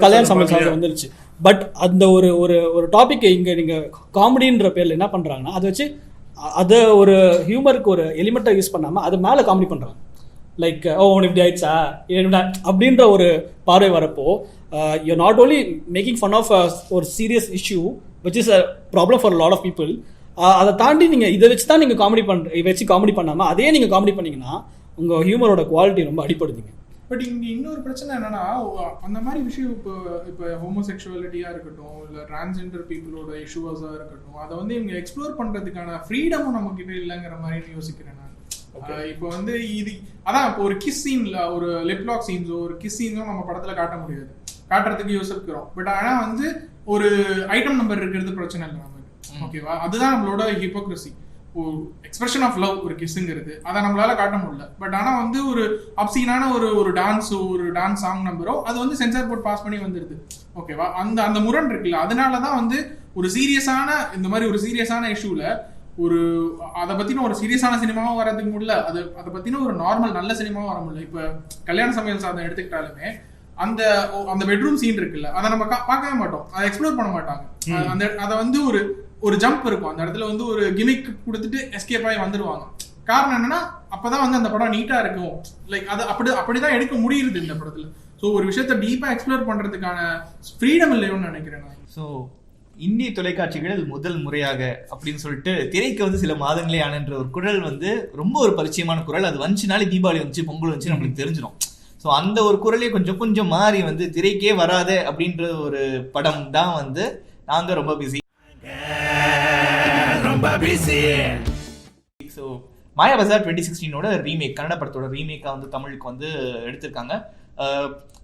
கல்யாண சமையல் வந்துருச்சு. பட் அந்த ஒரு டாபிக் இங்க நீங்க காமெடின்ற பேர்ல என்ன பண்றாங்கன்னா, அதை வச்சு அதை ஒரு ஹியூமருக்கு ஒரு எலிமெண்ட்டை யூஸ் பண்ணாம அது மேல காமெடி பண்றாங்க. லைக் உனக்கு இப்படி ஆயிடுச்சா அப்படின்ற ஒரு பார்வை வரப்போ, you're not only making fun of ஒரு serious issue which is a problem for a lot of people. அதை தாண்டி நீங்க இதை வச்சு தான் நீங்க காமெடி பண்ணாம அதே நீங்க காமெடி பண்ணீங்கன்னா உங்க ஹியூமரோட குவாலிட்டி ரொம்ப அடிப்படுதுங்க. பட் இங்க இன்னொரு பிரச்சனை என்னன்னா, அந்த மாதிரி விஷயம் இப்போ ஹோமோசெக்சுவாலிட்டியா இருக்கட்டும், இல்ல டிரான்ஸ்ஜெண்டர் பீப்புளோட இஷ்யூஸா இருக்கட்டும், அதை வந்து இவங்க எக்ஸ்ப்ளோர் பண்றதுக்கான ஃப்ரீடமும் நம்ம கிட்ட இல்லைங்கிற மாதிரி யோசிக்கிறேன் நான். இப்போ வந்து இது அதான் இப்போ ஒரு கிஸ் சீன்ல ஒரு லிப் லாக் சீன்ஸோ ஒரு கிஸ் சீன்ஸோ நம்ம படத்துல காட்ட முடியாது, காட்டுறதுக்கு யோசிக்கிறோம். பட் ஆனா வந்து ஒரு ஐட்டம் நம்பர் இருக்கிறது பிரச்சனை இல்லை நமக்கு. ஓகேவா, அதுதான் நம்மளோட ஹிப்போக்ரசி. ஒரு எக்ஸ்பிரஷன் ஆஃப் லவ் ஒரு கிஸ்ஸுங்கிறது அதை நம்மளால காட்ட முடியல. பட் ஆனா வந்து ஒரு அப்சீனான ஒரு டான்ஸ் சாங் நம்பரோ அது வந்து சென்சார் போர்ட் பாஸ் பண்ணி வந்துருது. ஓகேவா, அந்த முரண் இருக்குல்ல, அதனாலதான் வந்து ஒரு சீரியஸான இந்த மாதிரி ஒரு சீரியஸான இஷ்யூல அதை பத்தின ஒரு சீரியஸான சினிமாவும் வரதுக்கு முடியல, அதை பத்தின ஒரு நார்மல் நல்ல சினிமாவும் வர முடியல. இப்ப கல்யாண சமையல் சாதம் எடுத்துக்கிட்டாலுமே அந்த பெட்ரூம் சீன் இருக்குல்ல, அதை நம்ம பார்க்கவே மாட்டோம், அதை எக்ஸ்ப்ளோர் பண்ண மாட்டாங்க. அதை வந்து ஒரு ஜம்ப் இருக்கும், அந்த இடத்துல வந்து ஒரு கிமிக் கொடுத்துட்டு எஸ்கேப் ஆகி வந்துடுவாங்க. காரணம் என்னன்னா அப்பதான் வந்து அந்த படம் நீட்டா இருக்கும். லைக் அது அப்படிதான் எடுக்க முடியுது இந்த படத்துல. ஸோ ஒரு விஷயத்த டீப்பா எக்ஸ்ப்ளோர் பண்றதுக்கான ஃப்ரீடம் இல்லையோன்னு நினைக்கிறேன் நான். ஸோ இந்திய தொலைக்காட்சிகளில் முதல் முறையாக அப்படின்னு சொல்லிட்டு திரைக்கு வந்து சில மாதங்களே ஆனன்ற ஒரு குரல் வந்து ரொம்ப ஒரு பரிச்சயமான குரல். அது வந்துச்சுனாலே தீபாவளி வந்துச்சு, பொங்கல் வந்துச்சு நம்மளுக்கு தெரிஞ்சிடும். ஸோ அந்த ஒரு குரலே கொஞ்சம் கொஞ்சம் மாறி வந்து திரைக்கே வராத அப்படின்ற ஒரு படம் தான் வந்து நாங்க ரொம்ப busy. So Mayabazar 2016ஓட remake, Kannada படத்தோட ரீமேக்காக வந்து தமிழுக்கு வந்து எடுத்திருக்காங்க.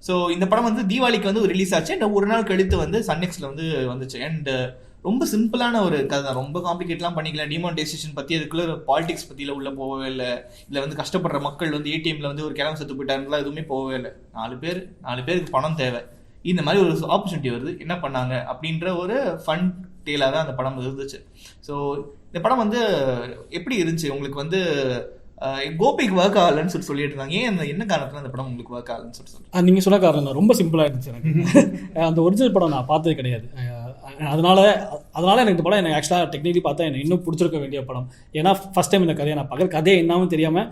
ஸோ இந்த படம் வந்து தீபாவளிக்கு வந்து ரிலீஸ் ஆச்சு. அண்ட் ஒரு நாள் கழித்து வந்து சன்நெக்ஸ்ல வந்து வந்துச்சு. அண்ட் ரொம்ப சிம்பிளான ஒரு கதை தான், ரொம்ப காம்ப்ளிகேட்லாம் பண்ணிக்கலாம். டிமானிட்டைசேஷன் பற்றி அதுக்குள்ள பாலிடிக்ஸ் பற்றியில் உள்ள போகவே இல்லை. இதில் வந்து கஷ்டப்படுற மக்கள் வந்து ஏடிஎம்ல வந்து ஒரு கிழமை செத்து போயிட்டாருலாம் எதுவுமே போகவே இல்லை. 4 பேருக்கு பணம் தேவை, இந்த மாதிரி ஒரு ஆப்பர்ச்சுனிட்டி வருது, என்ன பண்ணாங்க அப்படின்ற ஒரு ஃபன் டேலாக தான் அந்த படம் இருந்துச்சு. ஸோ இந்த படம் வந்து எப்படி இருந்துச்சு உங்களுக்கு? வந்து கோபிக்கு ஒர்க் ஆகலன்னு சொல்லிட்டு இருந்தாங்க. ஏன் என்ன காரணத்துல அந்த படம் உங்களுக்கு ஒர்க் ஆகலன்னு சொல்லிட்டு? நீங்கள் சொன்ன காரணம் தான், ரொம்ப சிம்பிளாக இருந்துச்சு எனக்கு. அந்த ஒரிஜினல் படம் நான் பார்த்தது கிடையாது. அதனால எனக்கு இந்த படம் எனக்கு ஆக்சுவலாக டெக்னிக்கலி பார்த்தா எனக்கு இன்னும் பிடிச்சிருக்க வேண்டிய படம். ஏன்னா ஃபஸ்ட் டைம் இந்த கதையை நான் பார்க்குற, கதையை என்னன்னு தெரியாமல்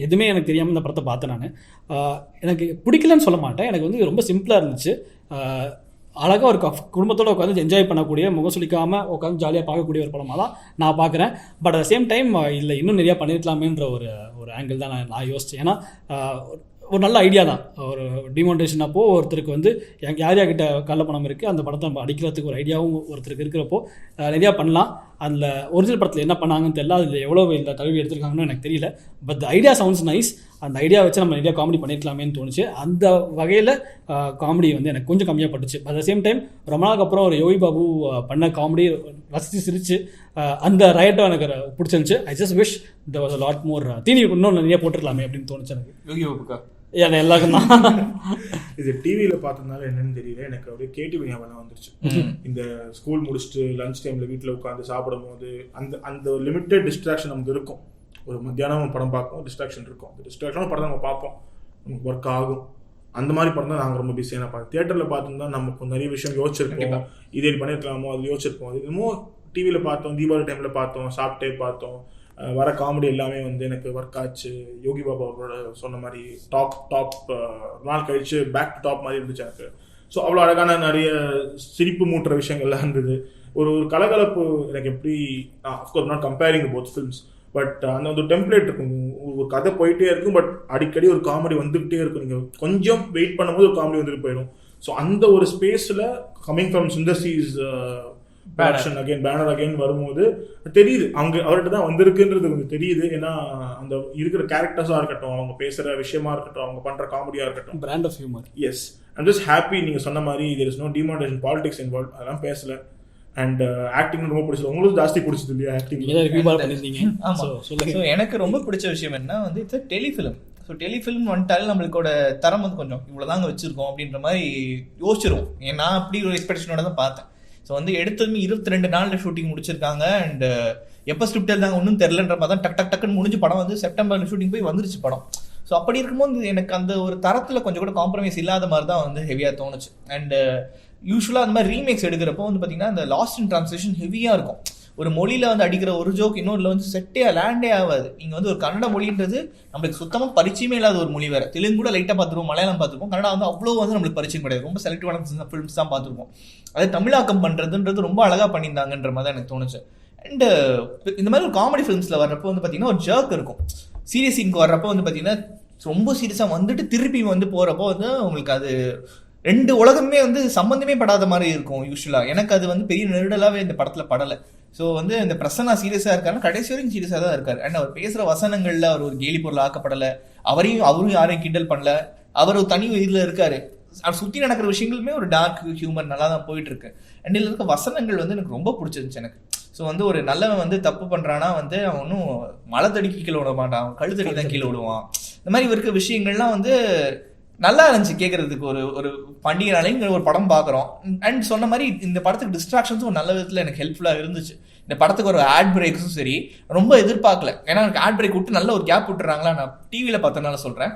எதுவுமே எனக்கு தெரியாமல் இந்த படத்தை பார்த்தேன் நான். எனக்கு பிடிக்கலன்னு சொல்ல மாட்டேன், எனக்கு வந்து ரொம்ப சிம்பிளாக இருந்துச்சு. அழகாக ஒரு குடும்பத்தோடு உட்காந்து என்ஜாய் பண்ணக்கூடிய, முகம் சுளிக்காமல் உட்காந்து ஜாலியாக பார்க்கக்கூடிய ஒரு படமாக தான் நான் பார்க்குறேன். பட் அட் சேம் டைம் இல்லை இன்னும் நிறையா பண்ணியிருக்கலாமேன்ற ஒரு ஆங்கிள் தான் நான் யோசித்தேன். ஏன்னா ஒரு நல்ல ஐடியா தான். ஒரு டிமானிட்டேஷன் அப்போது ஒருத்தருக்கு வந்து யார்கிட்ட கள்ள பணம் இருக்குது, அந்த படத்தை நம்ம அடிக்கிறதுக்கு ஒரு ஐடியாவும் ஒருத்தருக்கு இருக்கிறப்போ நிறையா பண்ணலாம். அதில் ஒரிஜினல் படத்தில் என்ன பண்ணாங்கன்னு தெரியல, அதில் எவ்வளோ இந்த கல்வி எடுத்துருக்காங்கன்னு எனக்கு தெரியல. But the idea sounds nice. அந்த ஐடியா வச்சு நம்ம நிறையா காமெடி பண்ணியிருக்கலாமேன்னு தோணுச்சு. அந்த வகையில் காமெடி வந்து எனக்கு கொஞ்சம் கம்மியாக பட்டுச்சு. அட் த சேம் டைம் ரொம்ப நாளுக்கு அப்புறம் ஒரு யோகி பாபு பண்ண காமெடி ரசித்து சிரிச்சு அந்த ரைட்டும் எனக்கு பிடிச்சிருந்துச்சு. I just wish the was a lot more தீனி இன்னும் நிறைய போட்டுருக்கலாமே அப்படின்னு தோணுச்சு எனக்கு. யோகி பாபுக்கா எல்லாருக்கும் தான். இது டிவியில பார்த்ததுனால என்னன்னு தெரியல, எனக்கு அப்படியே கேடிவி ஞாபகம் வந்துருச்சு. இந்த ஸ்கூல் முடிச்சுட்டு லஞ்ச் டைம்ல வீட்டில் உட்காந்து சாப்பிடும் போது அந்த லிமிட்டட் டிஸ்ட்ராக்ஷன் நமக்கு இருக்கும். ஒரு மத்தியானம் படம் பார்ப்போம், டிஸ்ட்ராக்ஷன் இருக்கும். அந்த டிஸ்ட்ராக்ஷனான படம் நம்ம பார்ப்போம், நமக்கு ஒர்க் ஆகும். அந்த மாதிரி படம் தான் நாங்கள் ரொம்ப பிஸியான பார்ப்போம். தியேட்டரில் பார்த்தோம்னா நமக்கு நிறைய விஷயம் யோசிச்சிருப்போம், இதே பண்ணிருக்கலாமோ அது யோசிச்சிருப்போம். அது இன்னமும் டிவியில் பார்த்தோம், தீபாவளி டைமில் பார்த்தோம், சாப்பிட்டே பார்த்தோம். வர காமெடி எல்லாமே வந்து எனக்கு ஒர்க் ஆச்சு. யோகி பாபா அவரோட சொன்ன மாதிரி டாப் நாள் கழிச்சு பேக் டு டாப் மாதிரி இருந்துச்சு எனக்கு. ஸோ அவ்வளோ அழகான நிறைய சிரிப்பு மூட்டுற விஷயங்கள்லாம் இருந்தது. ஒரு கலகலப்பு எனக்கு எப்படி, of course not comparing both films, but அந்த ஒரு டெம்ப்ளேட் இருக்கும். ஒரு கதை போயிட்டே இருக்கும், பட் அடிக்கடி ஒரு காமெடி வந்துகிட்டே இருக்கும். நீங்கள் கொஞ்சம் வெயிட் பண்ணும்போது ஒரு காமெடி வந்துட்டு போயிடும். ஸோ அந்த ஒரு ஸ்பேஸில் கம்மிங் ஃப்ரம் சுந்தர்சிஸ் பேனர் அகைன் வரும்போது தெரியுது அவர்கிட்ட தான் வந்திருக்குன்றது கொஞ்சம் தெரியுது. ஏன்னா அந்த இருக்கிற கேரக்டர்ஸாக இருக்கட்டும், அவங்க பேசுகிற விஷயமா இருக்கட்டும், அவங்க பண்ணுற காமெடியாக இருக்கட்டும், brand of humour. Yes, I'm just happy. நீங்கள் சொன்ன மாதிரி there is no demonetisation politics involve, அதெல்லாம் பேசல. அண்ட் ஆக்டிங் ரொம்ப பிடிச்சது. உங்களுக்கு ஜாஸ்தி பிடிச்சது இல்லையா ஆக்டிங்? எனக்கு ரொம்ப பிடிச்ச விஷயம் என்ன வந்து இட்ஸ் டெலிஃபிலிம். ஸோ டெலிஃபிலிம் வந்துட்டாலும் நம்மளுக்கோட தரம் வந்து கொஞ்சம் இவ்வளோதாங்க வச்சிருக்கோம் அப்படின்ற மாதிரி யோசிச்சிருவோம். நான் அப்படி ஒரு எக்ஸ்பெக்டேஷனோட தான் பார்த்தேன். ஸோ வந்து எடுத்ததுமே 22 நாளில் ஷூட்டிங் முடிச்சிருக்காங்க. அண்ட் எப்போ ஸ்கிரிப்ட் எழுதாங்க ஒன்றும் தெரிலன்ற மாதிரி தான் டக்குன்னு முடிஞ்சு படம் வந்து செப்டம்பர்ல ஷூட்டிங் போய் வந்துருச்சு படம். ஸோ அப்படி இருக்கும்போது எனக்கு அந்த ஒரு தரத்தில் கொஞ்சம் கூட காம்ப்ரமைஸ் இல்லாத மாதிரி தான் வந்து ஹெவியாக தோணுச்சு. அண்ட் யூஸ்வலாக அந்த மாதிரி ரீமேக்ஸ் எடுக்கிறப்போ வந்து பார்த்தீங்கன்னா அந்த லாஸ்ட் இன் ட்ரான்ஸ்லேஷன் ஹெவியாக இருக்கும். ஒரு மொழியில் வந்து அடிக்கிற ஒரு ஜோக் இன்னொருல வந்து செட்டே லேண்டே ஆகாது. இங்கே வந்து ஒரு கன்னட மொழின்றது நம்மளுக்கு சுத்தமாக பரிச்சயமே இல்லாத ஒரு மொழி வேறு. தெலுங்கு கூட லைட்டாக பார்த்துருவோம், மலையாளம் பார்த்துருப்போம், கன்னடா வந்து அவ்வளோ வந்து நம்மளுக்கு பரிச்சயம் கிடையாது. ரொம்ப செலக்டிவான ஃபிலிம்ஸ் தான் பார்த்துருப்போம். அது தமிழாக்கம் பண்ணுறதுன்றது ரொம்ப அழகாக பண்ணியிருந்தாங்கன்ற மாதிரி தான் எனக்கு தோணுச்சு. அண்டு இந்த மாதிரி ஒரு காமெடி ஃபிலிம்ஸில் வர்றப்போ வந்து பார்த்தீங்கன்னா ஒரு ஜர்க் இருக்கும். சீரியஸ் சீனுக்கு வர்றப்போ வந்து பார்த்தீங்கன்னா ரொம்ப சீரியஸாக வந்துட்டு திருப்பி வந்து போகிறப்போ வந்து உங்களுக்கு அது ரெண்டு உலகமே வந்து சம்மந்தமே படாத மாதிரி இருக்கும் யூஸ்வலாக. எனக்கு அது வந்து பெரிய நெருடலாகவே இந்த படத்தில் படலை. ஸோ வந்து இந்த பிரசன்னா சீரியஸாக இருக்காருன்னா கடைசி வரைக்கும் சீரியஸாக தான் இருக்காரு. அண்ட் அவர் பேசுகிற வசனங்களில் அவர் ஒரு கேலி பொருள் ஆக்கப்படலை, அவரும் யாரையும் கிண்டல் பண்ணல, அவர் ஒரு தனி இதில் இருக்காரு. அவர் சுற்றி நடக்கிற விஷயங்களுமே ஒரு டார்க் ஹியூமர் நல்லா தான் போயிட்டு இருக்கு. அண்ட் இதில் இருக்க வசனங்கள் வந்து எனக்கு ரொம்ப பிடிச்சிருந்துச்சு எனக்கு. ஸோ வந்து ஒரு நல்லவன் வந்து தப்பு பண்ணுறான்னா வந்து அவன் ஒன்றும் மலை தடிக்கு கீழே விட மாட்டான், அவன் கழுத்தடி தான் கீழே விடுவான். இந்த மாதிரி இருக்க விஷயங்கள்லாம் வந்து நல்லா இருந்துச்சு கேட்கறதுக்கு. ஒரு பண்டிகை நாளைங்க ஒரு படம் பார்க்குறோம். அண்ட் சொன்ன மாதிரி இந்த படத்துக்கு டிஸ்ட்ராக்ஷன்ஸும் ஒரு நல்ல விதத்தில் எனக்கு ஹெல்ப்ஃபுல்லாக இருந்துச்சு. இந்த படத்துக்கு ஒரு ஆட் பிரேக்ஸும் சரி ரொம்ப எதிர்பார்க்கல. ஏன்னா எனக்கு ஆட் பிரேக் விட்டு நல்ல ஒரு கேப் விட்டுறாங்களா, நான் டிவியில் பார்த்தனால சொல்கிறேன்.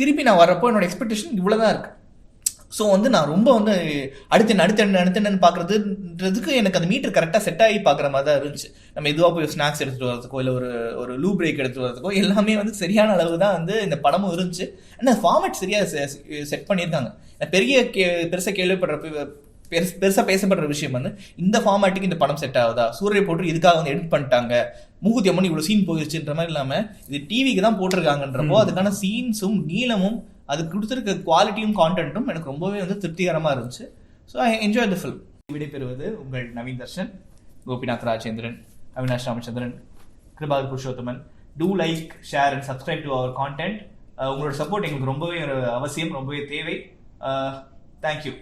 திருப்பி நான் வரப்போ என்னோட எக்ஸ்பெக்டேஷன் இவ்வளோ தான் இருக்குது. ஸோ வந்து நான் ரொம்ப வந்து அடுத்தன்னு பார்க்குறதுன்றதுக்கு எனக்கு அந்த மீட்டர் கரெக்டாக செட் ஆகி பார்க்குற மாதிரி தான் இருந்துச்சு. நம்ம இதுவாக போய் ஸ்நாக்ஸ் எடுத்துகிட்டு வரதுக்கோ இல்லை ஒரு லூ பிரேக் எடுத்துகிட்டு வரதுக்கோ எல்லாமே வந்து சரியான அளவு தான் வந்து இந்த படமும் இருந்துச்சு. ஆனால் ஃபார்மேட் சரியாக செட் பண்ணியிருக்காங்க. பெருசாக கேள்விப்படுற பெருசாக பேசப்படுற விஷயம் வந்து இந்த ஃபார்மேட்டுக்கு இந்த படம் செட் ஆகுதா, சூரிய போட்டு இதுக்காக வந்து எடிட் பண்ணிட்டாங்க, மூகுத்தி அம்மன் இவ்வளோ சீன் போயிடுச்சுன்ற மாதிரி இல்லாமல் இது டிவிக்கு தான் போட்டிருக்காங்கன்றப்போ அதுக்கான சீன்ஸும் நீளமும் அது கொடுத்துருக்க குவாலிட்டியும் கான்டென்ட்டும் எனக்கு ரொம்பவே வந்து திருப்திகரமாக இருந்துச்சு. So I enjoy the film. விடைபெறுவது உங்கள் Naveen Darshan, Gopinath Rajendran, Avinash Ramachandran, Kirubakar Purushothaman. Do like, share and subscribe to our content. உங்களோட சப்போர்ட் எங்களுக்கு ரொம்பவே அவசியம், ரொம்பவே தேவை. தேங்க்யூ.